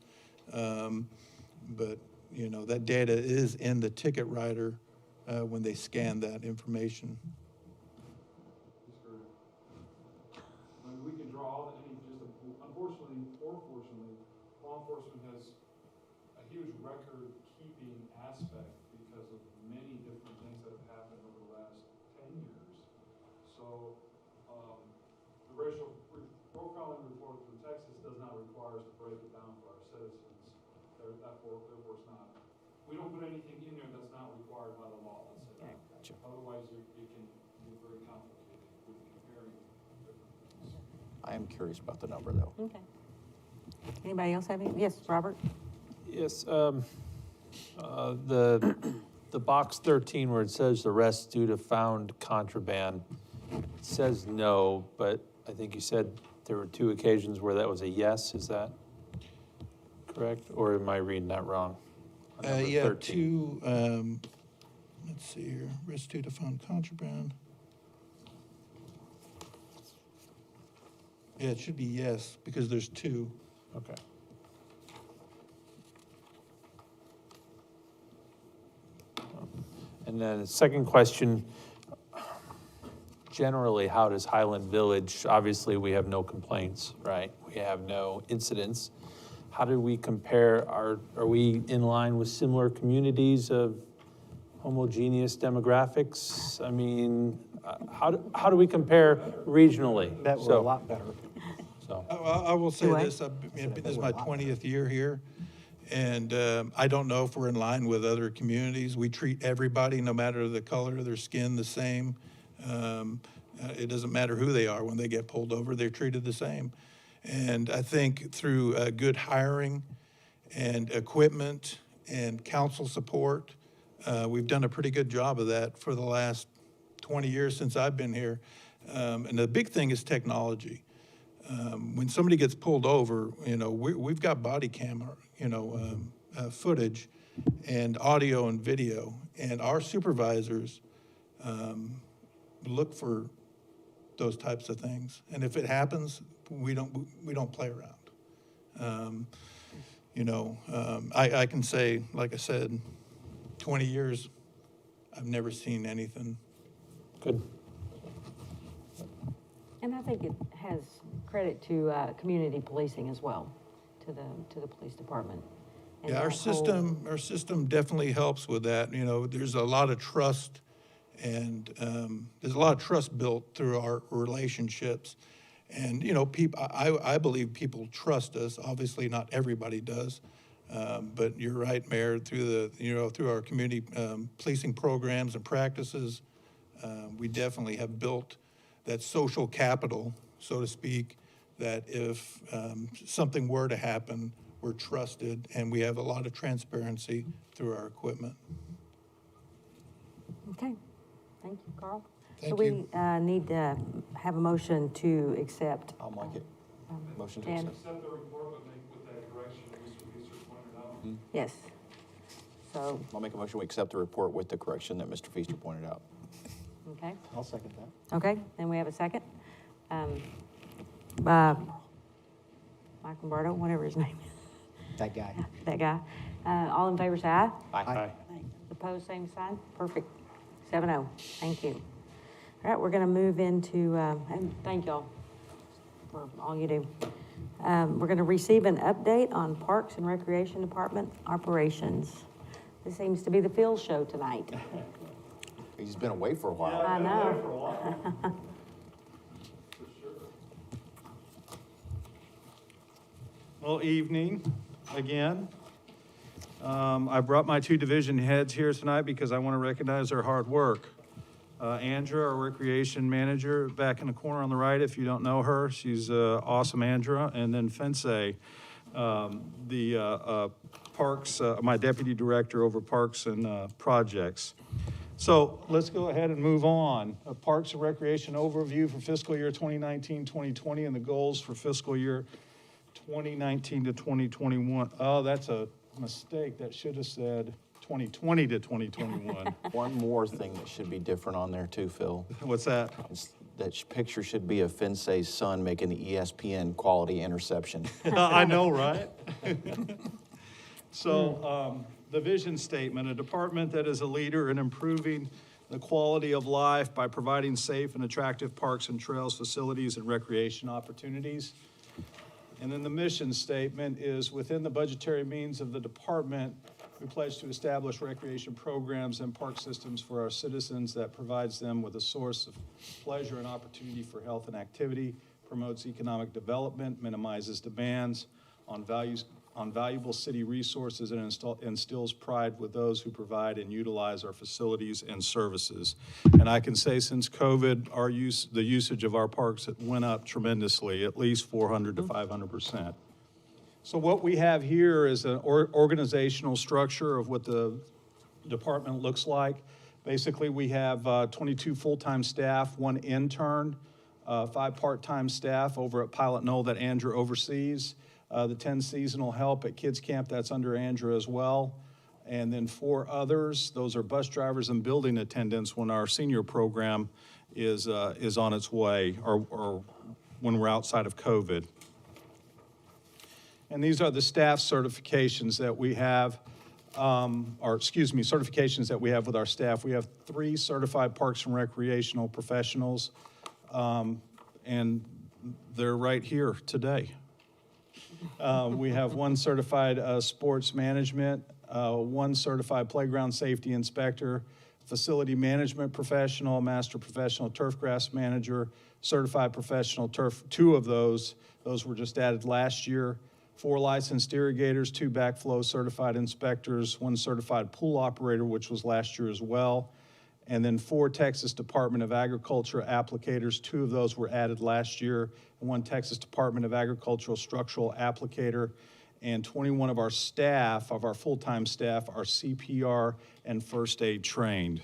But that data is in the ticket writer when they scan that information. We can draw unfortunately or fortunately, law enforcement has a huge record-keeping aspect because of many different things that have happened over the last 10 years. So the racial profiling report from Texas does not require us to break it down for our citizens. Therefore, it's not. We don't put anything in there that's not required by the law. Let's say that. Gotcha. Otherwise, it can get very complicated with comparing different things. I am curious about the number, though. Okay. Anybody else have any? Yes, Robert? Yes, the box 13 where it says arrest due to found contraband, it says no, but I think you said there were 2 occasions where that was a yes, is that correct? Or am I reading that wrong? On number 13. 2, let's see here, arrest due to found contraband. Yeah, it should be yes, because there's 2. Okay. And then the second question, generally, how does Highland Village, obviously we have no complaints, right? We have no incidents. How do we compare, are we in line with similar communities of homogeneous demographics? I mean, how do we compare regionally? That were a lot better. So. I will say Do I? this, this is my 20th year here, And I don't know if we're in line with other communities. We treat everybody, no matter the color of their skin, the same. It doesn't matter who they are when they get pulled over, they're treated the same. And I think through good hiring and equipment and council support, we've done a pretty good job of that for the last 20 years since I've been here. And the big thing is technology. When somebody gets pulled over, we've got body camera, footage and audio and video, and our supervisors look for those types of things. And if it happens, we don't play around. I can say, like I said, 20 years, I've never seen anything. Good. And I think it has credit to community policing as well, to the police department. And Yeah, that our system definitely helps with that. There's a lot of trust, and there's a lot of trust built through our relationships. And, people, I believe people trust us. Obviously, not everybody does. But you're right, Mayor, through our community policing programs and practices, we definitely have built that social capital, so to speak, that if something were to happen, we're trusted, and we have a lot of transparency through our equipment. Okay, thank you, Carl. Thank So you. we need to have a motion to accept. I'll make it. Motion to Dan? accept. Accept the report, but make with that correction Mr. Feaster pointed out. Yes. So, I'll make a motion, we accept the report with the correction that Mr. Feaster pointed out. okay, I'll second that. okay, then we have a second. Mike Lombardo, whatever his name is, That guy. that guy. All in favor, say aye. Aye. Opposed, same sign. Perfect. 7-0. Thank you. All right, we're going to move into, and thank y'all for all you do. We're going to receive an update on Parks and Recreation Department operations. This seems to be the Phil show tonight. He's been away for a while. I know. Well, evening, again. I brought my two division heads here tonight because I want to recognize their hard work. Andrea, our recreation manager, back in the corner on the right, if you don't know her, she's awesome, Andrea. And then Fence, the parks, my deputy director over parks and projects. So let's go ahead and move on. A Parks and Recreation overview for fiscal year 2019-2020 and the goals for fiscal year 2019 to 2021. Oh, that's a mistake. That should have said 2020 to 2021. One more thing that should be different on there too, Phil. What's that? That picture should be of Fensei's son making the ESPN quality interception. I know, right? So, the vision statement, a department that is a leader in improving the quality of life by providing safe and attractive parks and trails, facilities, and recreation opportunities. And then the mission statement is within the budgetary means of the department, we pledge to establish recreation programs and park systems for our citizens that provides them with a source of pleasure and opportunity for health and activity, promotes economic development, minimizes demands on valuable city resources, and instills pride with those who provide and utilize our facilities and services. And I can say since COVID, the usage of our parks went up tremendously, at least 400 to 500%. So what we have here is an organizational structure of what the department looks like. Basically, we have 22 full-time staff, 1 intern, 5 part-time staff over at Pilot Knoll that Andrew oversees. The 10 seasonal help at Kids Camp, that's under Andrew as well. And then 4 others, those are bus drivers and building attendants when our senior program is on its way or when we're outside of COVID. And these are the staff certifications that we have, certifications that we have with our staff. We have 3 certified Parks and Recreational professionals, and they're right here today. We have 1 certified sports management, 1 certified playground safety inspector, facility management professional, master professional turfgrass manager, certified professional turf, 2 of those were just added last year, 4 licensed irrigators, 2 backflow certified inspectors, 1 certified pool operator, which was last year as well, and then 4 Texas Department of Agriculture applicators. 2 of those were added last year, and 1 Texas Department of Agricultural structural applicator, and 21 of our staff, of our full-time staff, are CPR and first aid trained.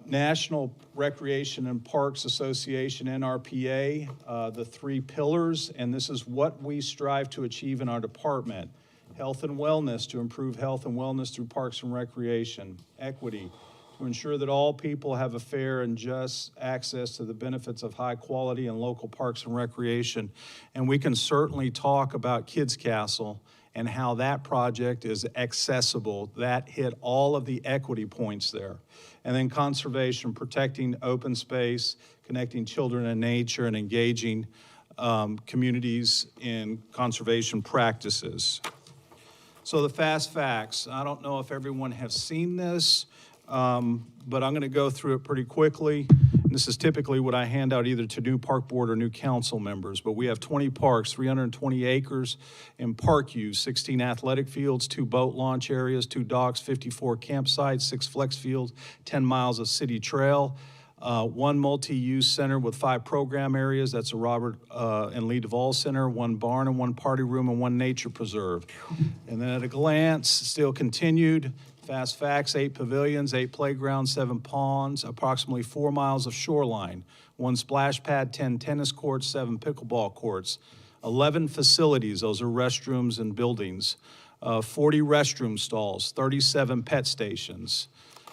National Recreation and Parks Association, NRPA, the 3 pillars, and this is what we strive to achieve in our department. Health and wellness, to improve health and wellness through parks and recreation. Equity, to ensure that all people have a fair and just access to the benefits of high quality and local parks and recreation. And we can certainly talk about Kids Castle and how that project is accessible. That hit all of the equity points there. And then conservation, protecting open space, connecting children and nature, and engaging communities in conservation practices. So the fast facts, I don't know if everyone has seen this, but I'm going to go through it pretty quickly. And this is typically what I hand out either to new park board or new council members, but we have 20 parks, 320 acres in park use, 16 athletic fields, 2 boat launch areas, 2 docks, 54 campsites, 6 flex fields, 10 miles of city trail, 1 multi-use center with 5 program areas. That's a Robert and Lee Duvall Center, 1 barn and 1 party room, and 1 nature preserve. And then at a glance, still continued, fast facts, 8 pavilions, 8 playgrounds, 7 ponds, approximately 4 miles of shoreline, 1 splash pad, 10 tennis courts, 7 pickleball courts, 11 facilities, those are restrooms and buildings, 40 restroom stalls, 37 pet stations.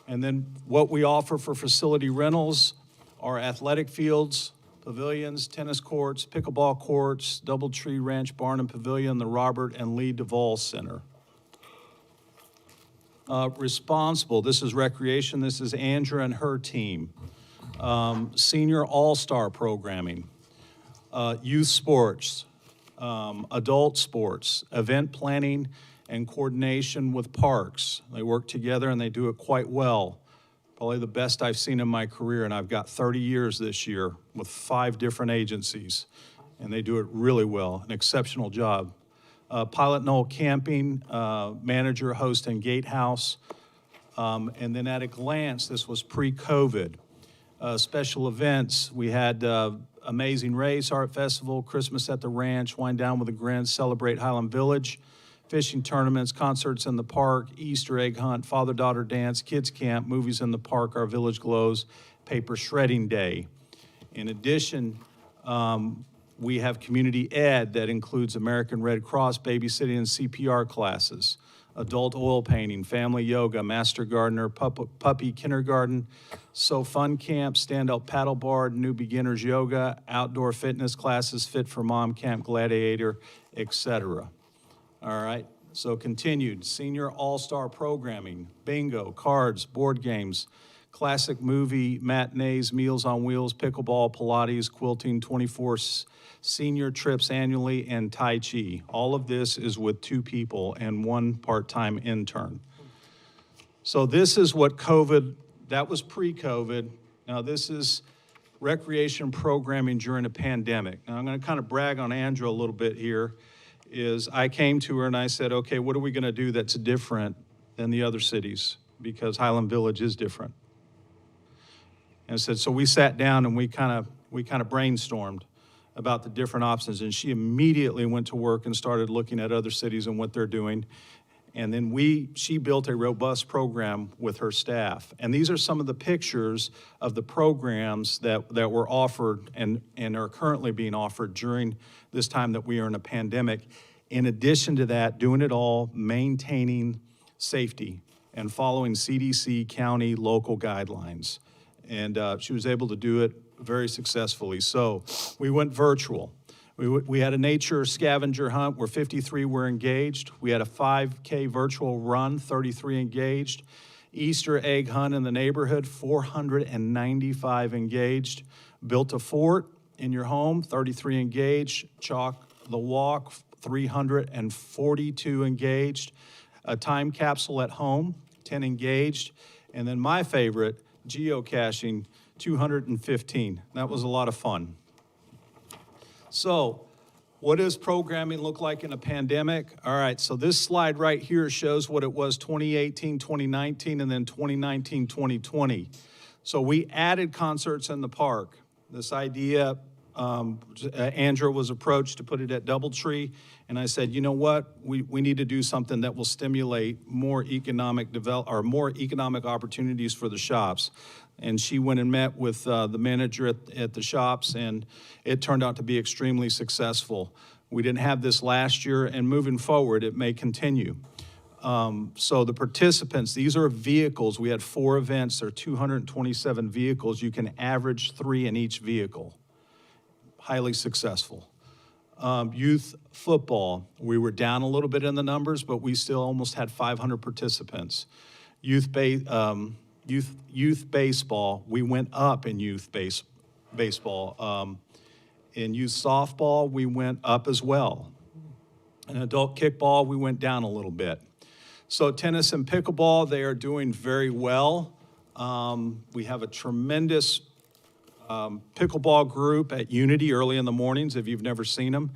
And then what we offer for facility rentals are athletic fields, pavilions, tennis courts, pickleball courts, Doubletree Ranch Barn and Pavilion, the Robert and Lee Duvall Center. Responsible, this is recreation, this is Andrea and her team. Senior all-star programming, youth sports, adult sports, event planning, and coordination with parks. They work together and they do it quite well. Probably the best I've seen in my career, and I've got 30 years this year with 5 different agencies, and they do it really well, an exceptional job. Pilot Knoll Camping, manager, host, and gatehouse. And then at a glance, this was pre-COVID. Special events, we had Amazing Race, Art Festival, Christmas at the Ranch, Wind Down with a Grin, Celebrate Highland Village, fishing tournaments, concerts in the park, Easter egg hunt, father-daughter dance, kids camp, movies in the park, Our Village Glows, paper shredding day. In addition, we have community ed that includes American Red Cross, babysitting and CPR classes, adult oil painting, family yoga, master gardener, puppy kindergarten, So Fun Camp, stand-up paddleboard, new beginners yoga, outdoor fitness classes, Fit for Mom Camp, Gladiator, etc. All right, so continued, senior all-star programming, bingo, cards, board games, classic movie, matinees, Meals on Wheels, pickleball, Pilates, quilting, 24 senior trips annually, and Tai Chi. All of this is with 2 people and 1 part-time intern. So this is what COVID, that was pre-COVID. Now this is recreation programming during a pandemic. Now I'm going to kind of brag on Andrea a little bit here. Is I came to her and I said, okay, what are we going to do that's different than the other cities? Because Highland Village is different. And I said, so we sat down and we kind of brainstormed about the different options. And she immediately went to work and started looking at other cities and what they're doing. And then she built a robust program with her staff. And these are some of the pictures of the programs that were offered and are currently being offered during this time that we are in a pandemic. In addition to that, doing it all, maintaining safety and following CDC, county, local guidelines. And she was able to do it very successfully. So we went virtual. We had a nature scavenger hunt where 53 were engaged. We had a 5K virtual run, 33 engaged. Easter egg hunt in the neighborhood, 495 engaged. Built a fort in your home, 33 engaged. Chalk the walk, 342 engaged. A time capsule at home, 10 engaged. And then my favorite, geocaching, 215. That was a lot of fun. So What does programming look like in a pandemic? All right, so this slide right here shows what it was 2018, 2019, and then 2019, 2020. So we added concerts in the park. This idea, Andrew was approached to put it at Doubletree, and I said, you know what? We need to do something that will stimulate more economic opportunities for the shops. And she went and met with the manager at the shops, and it turned out to be extremely successful. We didn't have this last year, and moving forward, it may continue. So the participants, these are vehicles. We had 4 events. There are 227 vehicles. You can average 3 in each vehicle. Highly successful. Youth football, we were down a little bit in the numbers, but we still almost had 500 participants. Youth baseball, we went up in baseball. In youth softball, we went up as well. In adult kickball, we went down a little bit. So tennis and pickleball, they are doing very well. We have a tremendous pickleball group at Unity early in the mornings. If you've never seen them,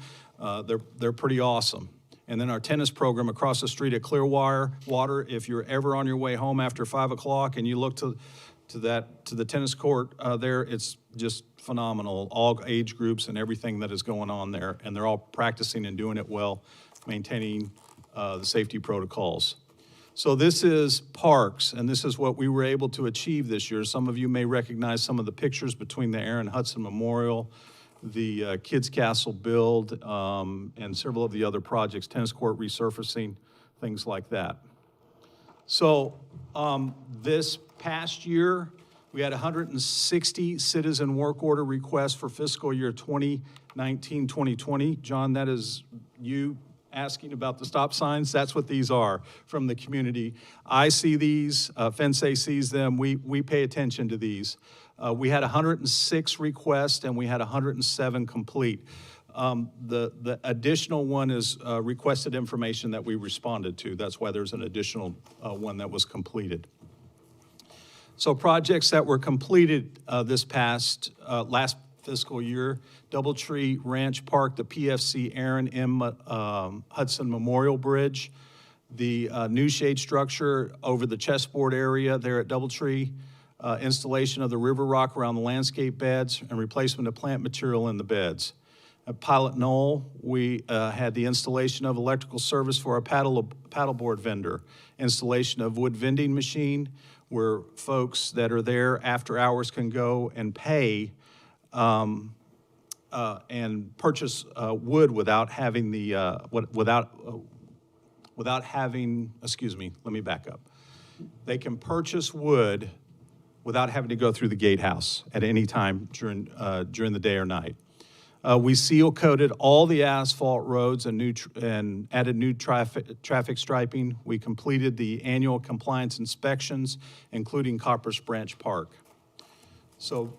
they're pretty awesome. And then our tennis program across the street at Clearwater, if you're ever on your way home after 5 o'clock and you look to the tennis court there, it's just phenomenal. All age groups and everything that is going on there, and they're all practicing and doing it well, maintaining the safety protocols. So this is parks, and this is what we were able to achieve this year. Some of you may recognize some of the pictures between the Aaron Hudson Memorial, the Kids Castle build, and several of the other projects, tennis court resurfacing, things like that. So this past year, we had 160 citizen work order requests for fiscal year 2019-2020. John, that is you asking about the stop signs. That's what these are from the community. I see these, Fensei sees them. We pay attention to these. We had 106 requests and we had 107 complete. The additional one is requested information that we responded to. That's why there's an additional one that was completed. So projects that were completed this last fiscal year, Doubletree Ranch Park, the PFC Aaron M. Hudson Memorial Bridge, the new shade structure over the chessboard area there at Doubletree, installation of the river rock around the landscape beds, and replacement of plant material in the beds. At Pilot Knoll, we had the installation of electrical service for our paddleboard vendor, installation of wood vending machine, where folks that are there after hours can go and pay and purchase wood without having excuse me, let me back up. They can purchase wood without having to go through the gatehouse at any time during the day or night. We seal coated all the asphalt roads and added new traffic striping. We completed the annual compliance inspections, including Copperas Branch Park. So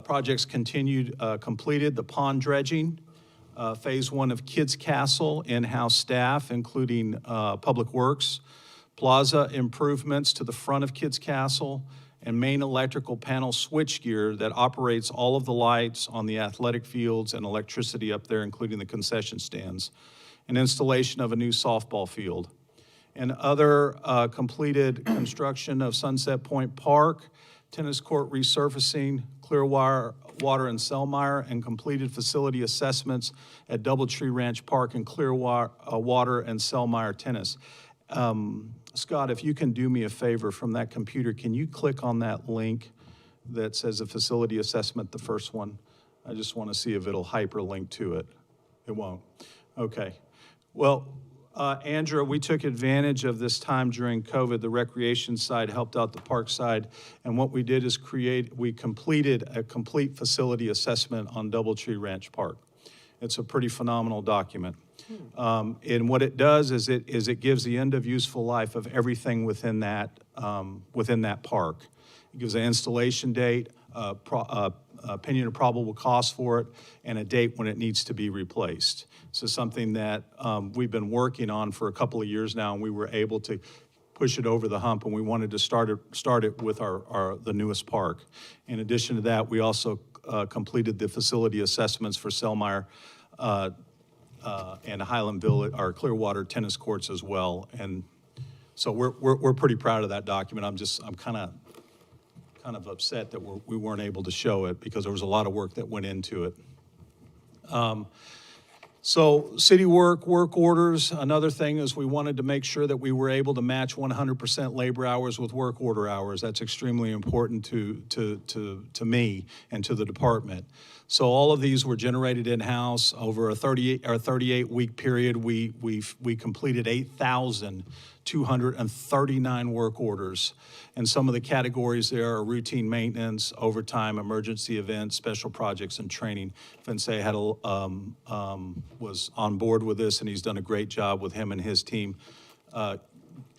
projects continued, completed the pond dredging, phase 1 of Kids Castle, in-house staff, including Public Works, plaza improvements to the front of Kids Castle, and main electrical panel switchgear that operates all of the lights on the athletic fields and electricity up there, including the concession stands, and installation of a new softball field. And other completed construction of Sunset Point Park, tennis court resurfacing, Clearwater and Selmire, and completed facility assessments at Doubletree Ranch Park and Clearwater and Selmire Tennis. Scott, if you can do me a favor from that computer, can you click on that link that says a facility assessment, the first one? I just want to see if it'll hyperlink to it. It won't. Okay. Well, Andrea, we took advantage of this time during COVID. The recreation side helped out the park side, and what we did is we completed a complete facility assessment on Doubletree Ranch Park. It's a pretty phenomenal document. And what it does is it gives the end of useful life of everything within that park. It gives an installation date, opinion of probable cost for it, and a date when it needs to be replaced. So something that we've been working on for a couple of years now, and we were able to push it over the hump, and we wanted to start it with the newest park. In addition to that, we also completed the facility assessments for Selmire Highland Village, or Clearwater tennis courts as well. And so we're pretty proud of that document. I'm kind of upset that we weren't able to show it because there was a lot of work that went into it. So city work orders, another thing is we wanted to make sure that we were able to match 100% labor hours with work order hours. That's extremely important to me and to the department. So all of these were generated in-house over a 38-week period. We completed 8,239 work orders. And some of the categories there are routine maintenance, overtime, emergency events, special projects, and training. Fensei was on board with this, and he's done a great job with him and his team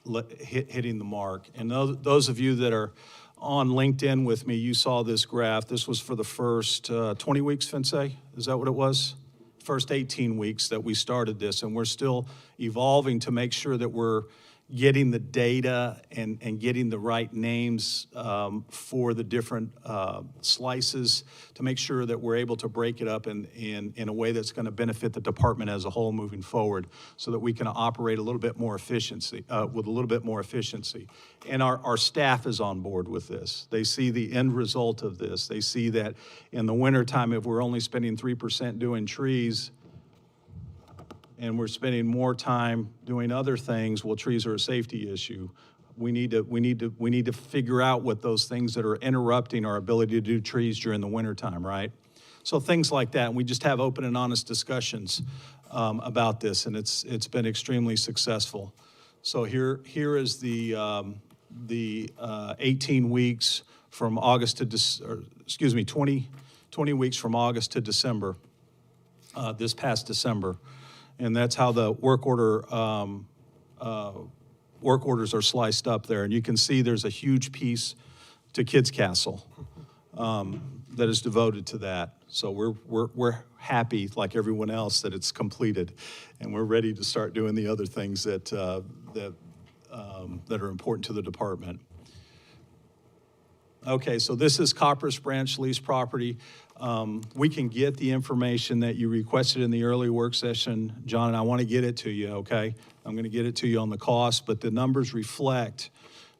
hitting the mark. And those of you that are on LinkedIn with me, you saw this graph. This was for the first 20 weeks, Fensei? Is that what it was? First 18 weeks that we started this, and we're still evolving to make sure that we're getting the data and getting the right names for the different slices to make sure that we're able to break it up in a way that's going to benefit the department as a whole moving forward so that we can operate a little bit more efficiency, with a little bit more efficiency. And our staff is on board with this. They see the end result of this. They see that in the wintertime, if we're only spending 3% doing trees, and we're spending more time doing other things, well, trees are a safety issue. We need to figure out what those things that are interrupting our ability to do trees during the wintertime, right? So things like that, and we just have open and honest discussions about this, and it's been extremely successful. So here is the 18 weeks from August to 20 weeks from August to December, this past December. And that's how the work orders are sliced up there. And you can see there's a huge piece to Kids Castle that is devoted to that. So we're happy, like everyone else, that it's completed, and we're ready to start doing the other things that are important to the department. Okay, so this is Copperas Branch lease property. We can get the information that you requested in the early work session, John, and I want to get it to you, okay? I'm going to get it to you on the cost, but the numbers reflect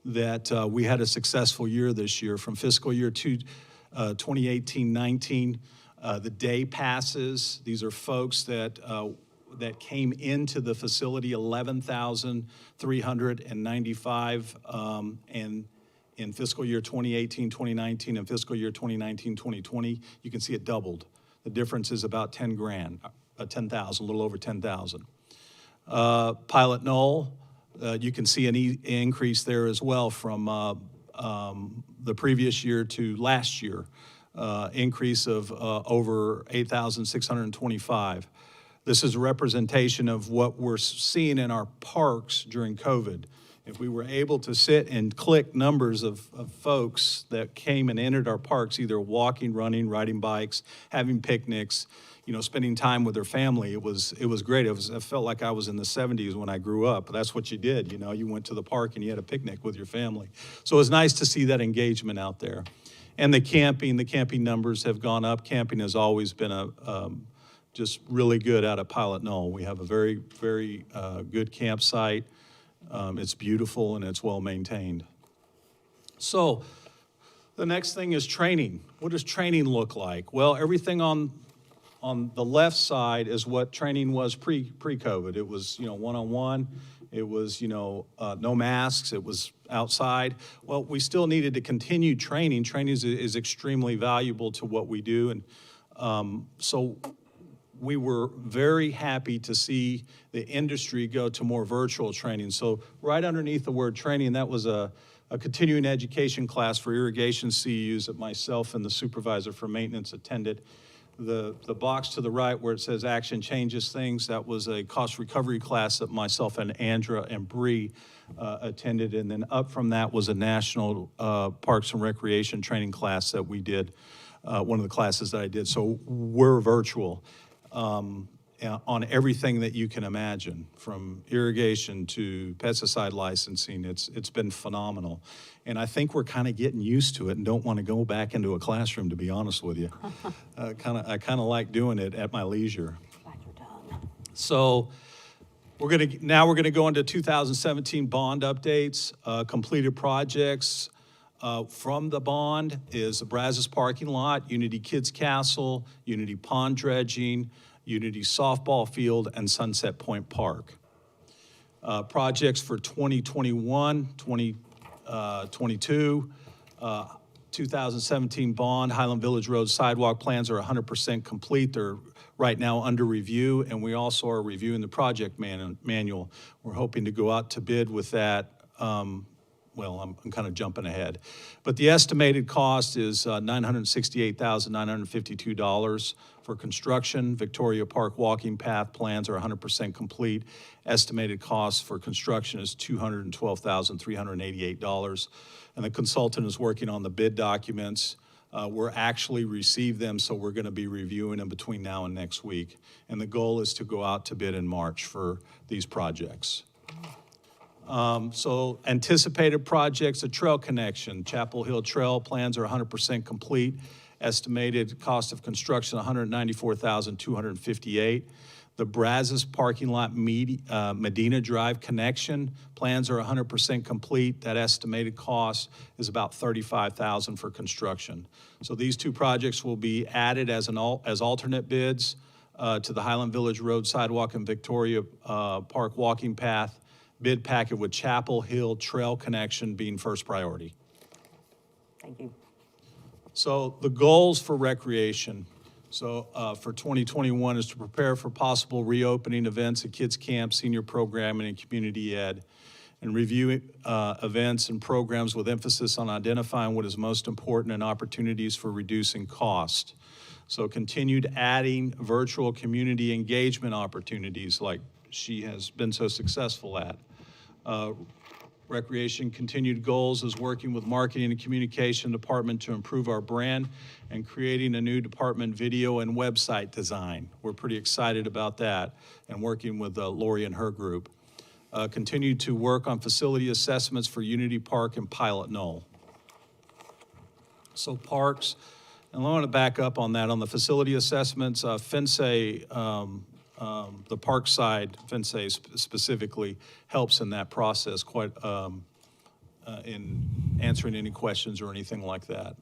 that we had a successful year this year. From fiscal year 2018-19, the day passes. These are folks that came into the facility, 11,395, and in fiscal year 2018, 2019, and fiscal year 2019, 2020, you can see it doubled. The difference is about 10,000, a little over 10,000. Pilot Knoll, you can see an increase there as well from the previous year to last year, increase of over 8,625. This is a representation of what we're seeing in our parks during COVID. If we were able to sit and click numbers of folks that came and entered our parks, either walking, running, riding bikes, having picnics, spending time with their family, it was great. It felt like I was in the 70s when I grew up. That's what you did, you went to the park and you had a picnic with your family. So it was nice to see that engagement out there. And the camping numbers have gone up. Camping has always been just really good out at Pilot Knoll. We have a very, very good campsite. It's beautiful and it's well maintained. So the next thing is training. What does training look like? Well, everything on the left side is what training was pre-COVID. It was, one-on-one. It was, no masks. It was outside. Well, we still needed to continue training. Training is extremely valuable to what we do. And so we were very happy to see the industry go to more virtual training. So right underneath the word training, that was a continuing education class for irrigation CEUs that myself and the supervisor for maintenance attended. The box to the right where it says action changes things, that was a cost recovery class that myself and Andra and Bree attended. And then up from that was a national parks and recreation training class that we did, one of the classes that I did. So we're virtual. On everything that you can imagine, from irrigation to pesticide licensing. It's been phenomenal. And I think we're kind of getting used to it and don't want to go back into a classroom, to be honest with you. I kind of like doing it at my leisure. So now we're gonna go into 2017 bond updates, completed projects. From the bond is the Brazos parking lot, Unity Kids Castle, Unity Pond dredging, Unity softball field, and Sunset Point Park. Projects for 2021, 2022, 2017 bond, Highland Village Road sidewalk plans are 100% complete. They're right now under review, and we also are reviewing the project manual. We're hoping to go out to bid with that. Well, I'm kind of jumping ahead. But the estimated cost is $968,952 for construction. Victoria Park walking path plans are 100% complete. Estimated cost for construction is $212,388. And the consultant is working on the bid documents. We're actually received them, so we're going to be reviewing them between now and next week. And the goal is to go out to bid in March for these projects. So anticipated projects, the trail connection, Chapel Hill Trail plans are 100% complete. Estimated cost of construction, $194,258. The Brazos parking lot Medina Drive connection plans are 100% complete. That estimated cost is about $35,000 for construction. So these two projects will be added as alternate bids to the Highland Village Road sidewalk and Victoria Park walking path bid packet, with Chapel Hill Trail connection being first priority. Thank you. So the goals for recreation. So for 2021 is to prepare for possible reopening events at kids camp, senior programming, and community ed, and review events and programs with emphasis on identifying what is most important and opportunities for reducing cost. So continued adding virtual community engagement opportunities like she has been so successful at. Recreation continued goals is working with marketing and communication department to improve our brand and creating a new department video and website design. We're pretty excited about that and working with Lori and her group. Continue to work on facility assessments for Unity Park and Pilot Knoll. So parks, and I want to back up on that. On the facility assessments, FinSay, the park side, FinSay specifically, helps in that process quite in answering any questions or anything like that.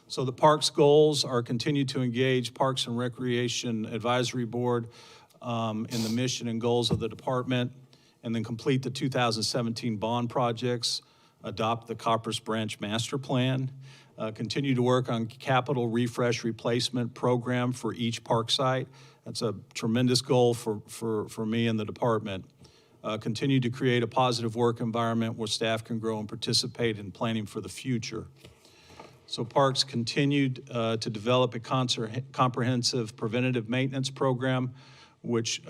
So the parks goals are continue to engage Parks and Recreation Advisory Board in the mission and goals of the department, and then complete the 2017 bond projects, adopt the Coppers Branch Master Plan, continue to work on capital refresh replacement program for each park site. That's a tremendous goal for me and the department. Continue to create a positive work environment where staff can grow and participate in planning for the future. So parks continued to develop a comprehensive preventative maintenance program, which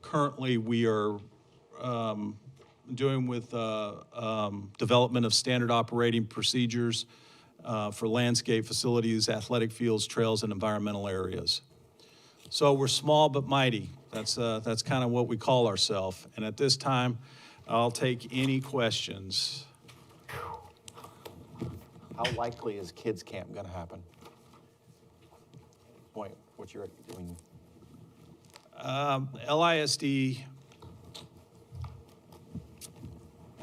currently we are doing with development of standard operating procedures for landscape facilities, athletic fields, trails, and environmental areas. So we're small but mighty. That's kind of what we call ourselves. And at this time, I'll take any questions. How likely is kids camp going to happen? What's your, LISD,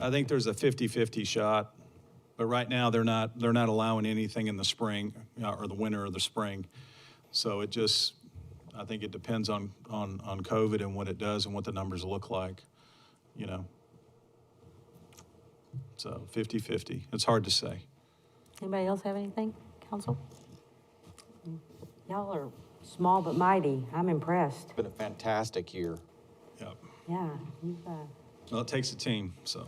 I think there's a 50-50 shot, but right now they're not allowing anything in the spring or the winter or the spring. So it just, I think it depends on COVID and what it does and what the numbers look like, you know. So 50-50. It's hard to say. Anybody else have anything, council? Y'all are small but mighty. I'm impressed. it's been a fantastic year. Yep. Yeah, you've, Well, it takes a team, so.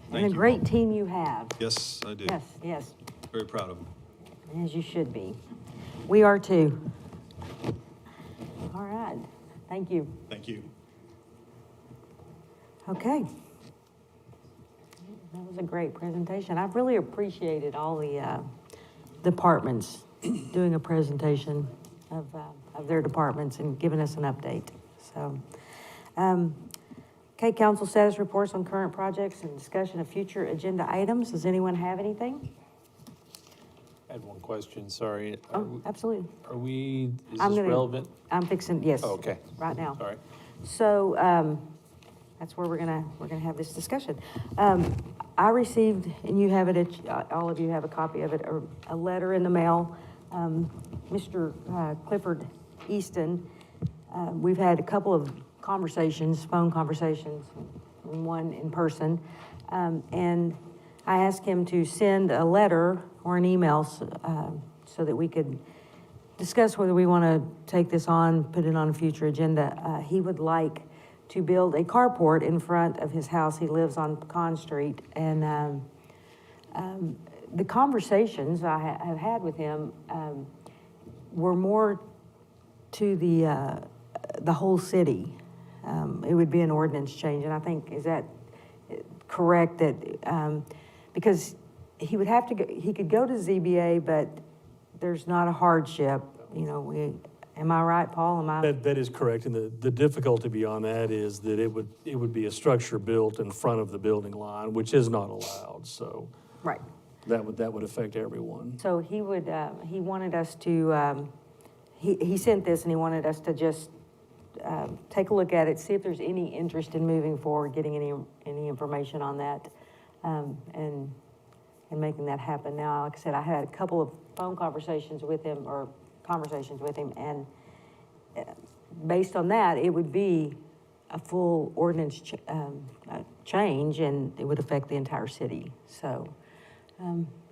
and Thank a you. great team you have. Yes, I do. Yes, yes, Very proud of them. as you should be. We are too. All right, thank you. Thank you. Okay. That was a great presentation. I've really appreciated all the departments doing a presentation of their departments and giving us an update. So, okay, council status reports on current projects and discussion of future agenda items. Does anyone have anything? I had one question, sorry. Oh, absolutely. Is I'm this gonna- relevant? I'm fixing, yes. Oh, okay. Right now. All right. So that's where we're gonna have this discussion. I received, and you have it, all of you have a copy of it, a letter in the mail. Mr. Clifford Easton, we've had a couple of conversations, phone conversations, one in person, and I asked him to send a letter or an email so that we could discuss whether we want to take this on, put it on a future agenda. He would like to build a carport in front of his house. He lives on Pecan Street, and the conversations I have had with him were more to the whole city. It would be an ordinance change, and I think, is that correct, that because he would have to go, he could go to ZBA, but there's not a hardship, you know, am I right, Paul? Am I? That is correct, and the difficulty beyond that is that it would be a structure built in front of the building line, which is not allowed, so. Right. That would affect everyone. So he would, he wanted us to, he sent this and he wanted us to just take a look at it, see if there's any interest in moving forward, getting any information on that, and making that happen. Now, like I said, I had a couple of phone conversations with him, and based on that, it would be a full ordinance change, and it would affect the entire city. So,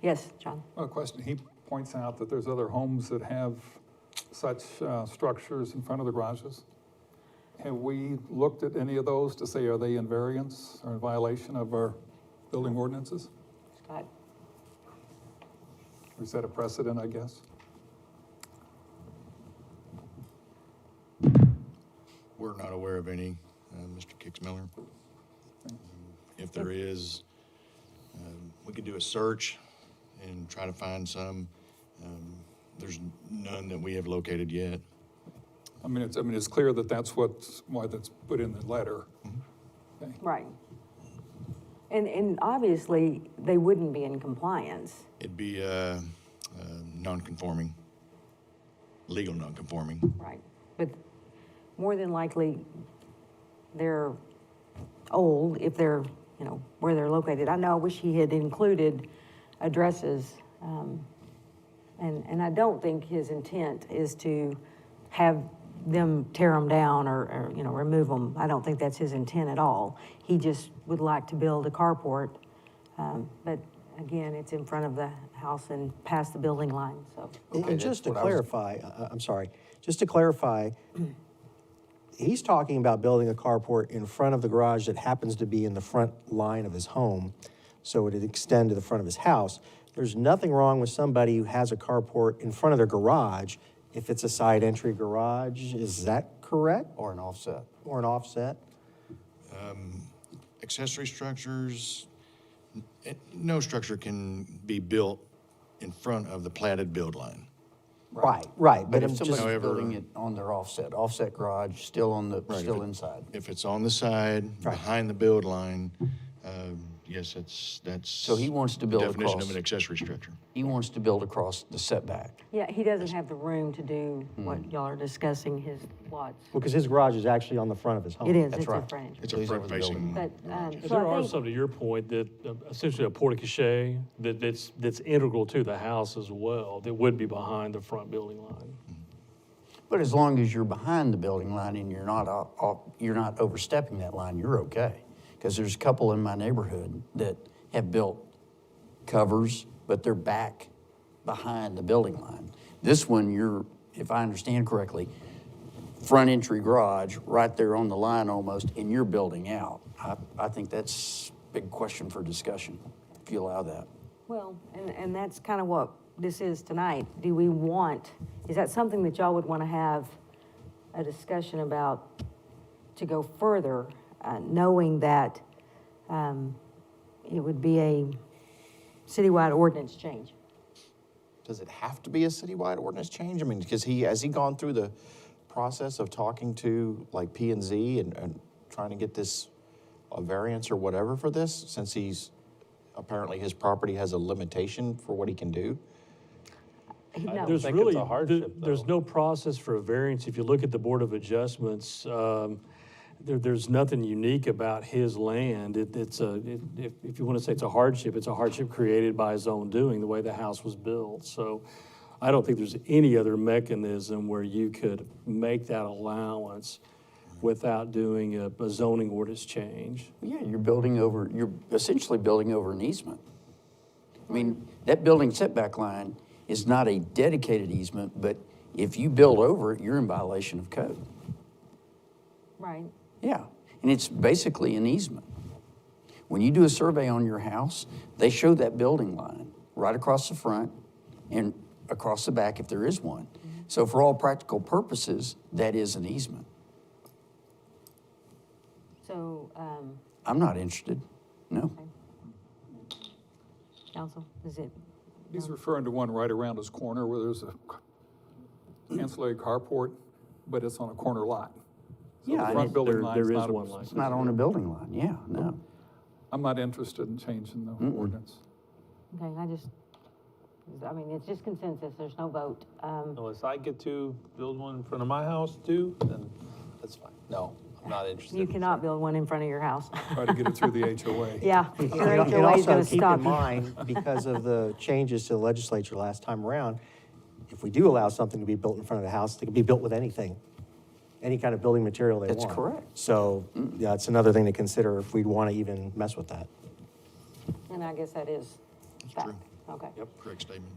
yes, John? Well, question, he points out that there's other homes that have such structures in front of the garages. Have we looked at any of those to say, are they in variance or in violation of our building ordinances? Scott? Or is that a precedent, I guess? We're not aware of any, Mr. Kicksmiller. If there is, we could do a search and try to find some. There's none that we have located yet. I mean, it's clear that that's why that's put in the letter. Okay. Right. And obviously, they wouldn't be in compliance. It'd be non-conforming, legal non-conforming. Right. But more than likely, they're old if they're, you know, where they're located. I know, I wish he had included addresses. And I don't think his intent is to have them tear them down or, you know, remove them. I don't think that's his intent at all. He just would like to build a carport. But again, it's in front of the house and past the building line, so. And just to clarify, I'm sorry, just to clarify, he's talking about building a carport in front of the garage that happens to be in the front line of his home, so it would extend to the front of his house. There's nothing wrong with somebody who has a carport in front of their garage if it's a side entry garage. Is that correct? Or an offset. Or an offset? Accessory structures, no structure can be built in front of the platted build line. Right. But But if I'm somebody's just, However- building it on their offset garage, still inside. If it's on the side, behind the build line, yes, that's. So he wants to build definition across. of an accessory structure. He wants to build across the setback. Yeah, he doesn't have the room to do what y'all are discussing, his lots. because his garage is actually on the front of his home. It is, That's it's a right. frontage. It's So a he's over the front-facing. But, But so there I are think, some, to your point, that essentially a porte-cochere that's integral to the house as well, that would be behind the front building line. But as long as you're behind the building line and you're not overstepping that line, you're okay. Because there's a couple in my neighborhood that have built covers, but they're back behind the building line. This one, you're, if I understand correctly, front entry garage, right there on the line almost, and you're building out. I think that's a big question for discussion, if you allow that. well, and that's kind of what this is tonight. Do we want, is that something that y'all would want to have a discussion about to go further, knowing that it would be a citywide ordinance change? Does it have to be a citywide ordinance change? I mean, because has he gone through the process of talking to like P&Z and trying to get this, a variance or whatever for this, since apparently his property has a limitation for what he can do? No. There's think it's a hardship, there's though. no process for a variance. If you look at the Board of Adjustments, there's nothing unique about his land. If you want to say it's a hardship created by his own doing, the way the house was built. So I don't think there's any other mechanism where you could make that allowance without doing a zoning ordinance change. Yeah, you're essentially building over an easement. I mean, that building setback line is not a dedicated easement, but if you build over it, you're in violation of code. Right. Yeah, and it's basically an easement. When you do a survey on your house, they show that building line right across the front and across the back if there is one. So for all practical purposes, that is an easement. So, I'm not interested, no. council, is it? He's referring to one right around his corner where there's a ancillary carport, but it's on a corner lot. So Yeah, the and front building line there is is not one like It's not on a building line, yeah, no. I'm not interested in changing the ordinance. Okay, I mean, it's just consensus, there's no vote. Unless I get to build one in front of my house too, then that's fine. No, I'm not interested. You cannot build one in front of your house. Try to get it through the HOA. Yeah, your And HOA is also gonna keep stop in you. mind, because of the changes to the legislature last time around, if we do allow something to be built in front of the house, it can be built with anything, any kind of building material they want. That's correct. So, yeah, it's another thing to consider if we'd want to even mess with that. And I guess that is fact. true. Okay. Correct statement.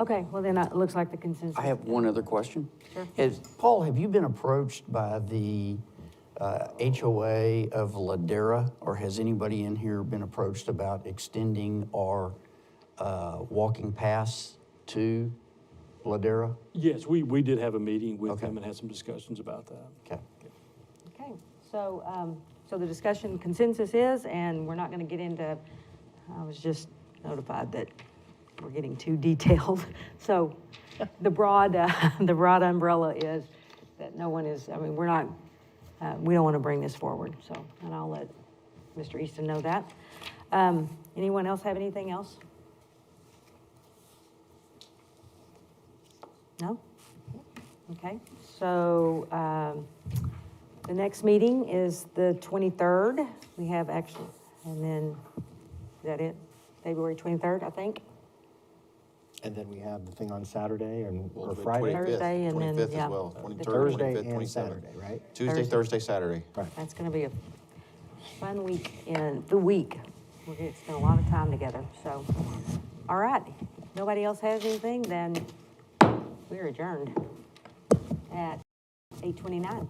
Okay, well then, it looks like the consensus. I have one other question. Sure. Paul, have you been approached by the HOA of Ladera, or has anybody in here been approached about extending our walking paths to Ladera? Yes, we did have a meeting with Okay. him and had some discussions about that. Okay. Okay, so, so the discussion consensus is, and we're not gonna get into, I was just notified that we're getting too detailed. So the broad umbrella is that no one is, I mean, we're not, we don't want to bring this forward, so, and I'll let Mr. Easton know that. Anyone else have anything else? No? Okay, so, the next meeting is the 23rd. We have actually, and then, is that it? February 23rd, I think? And then we have the thing on Saturday Well, or the Friday. 25th, Thursday and then, 25th yeah. as well, 23rd, Thursday 25th, and 27th. Saturday, right? Tuesday, Thursday. Thursday, Saturday. That's gonna be a fun week in the week. We're gonna spend a lot of time together, so. All right, nobody else has anything, then we're adjourned at 8:29.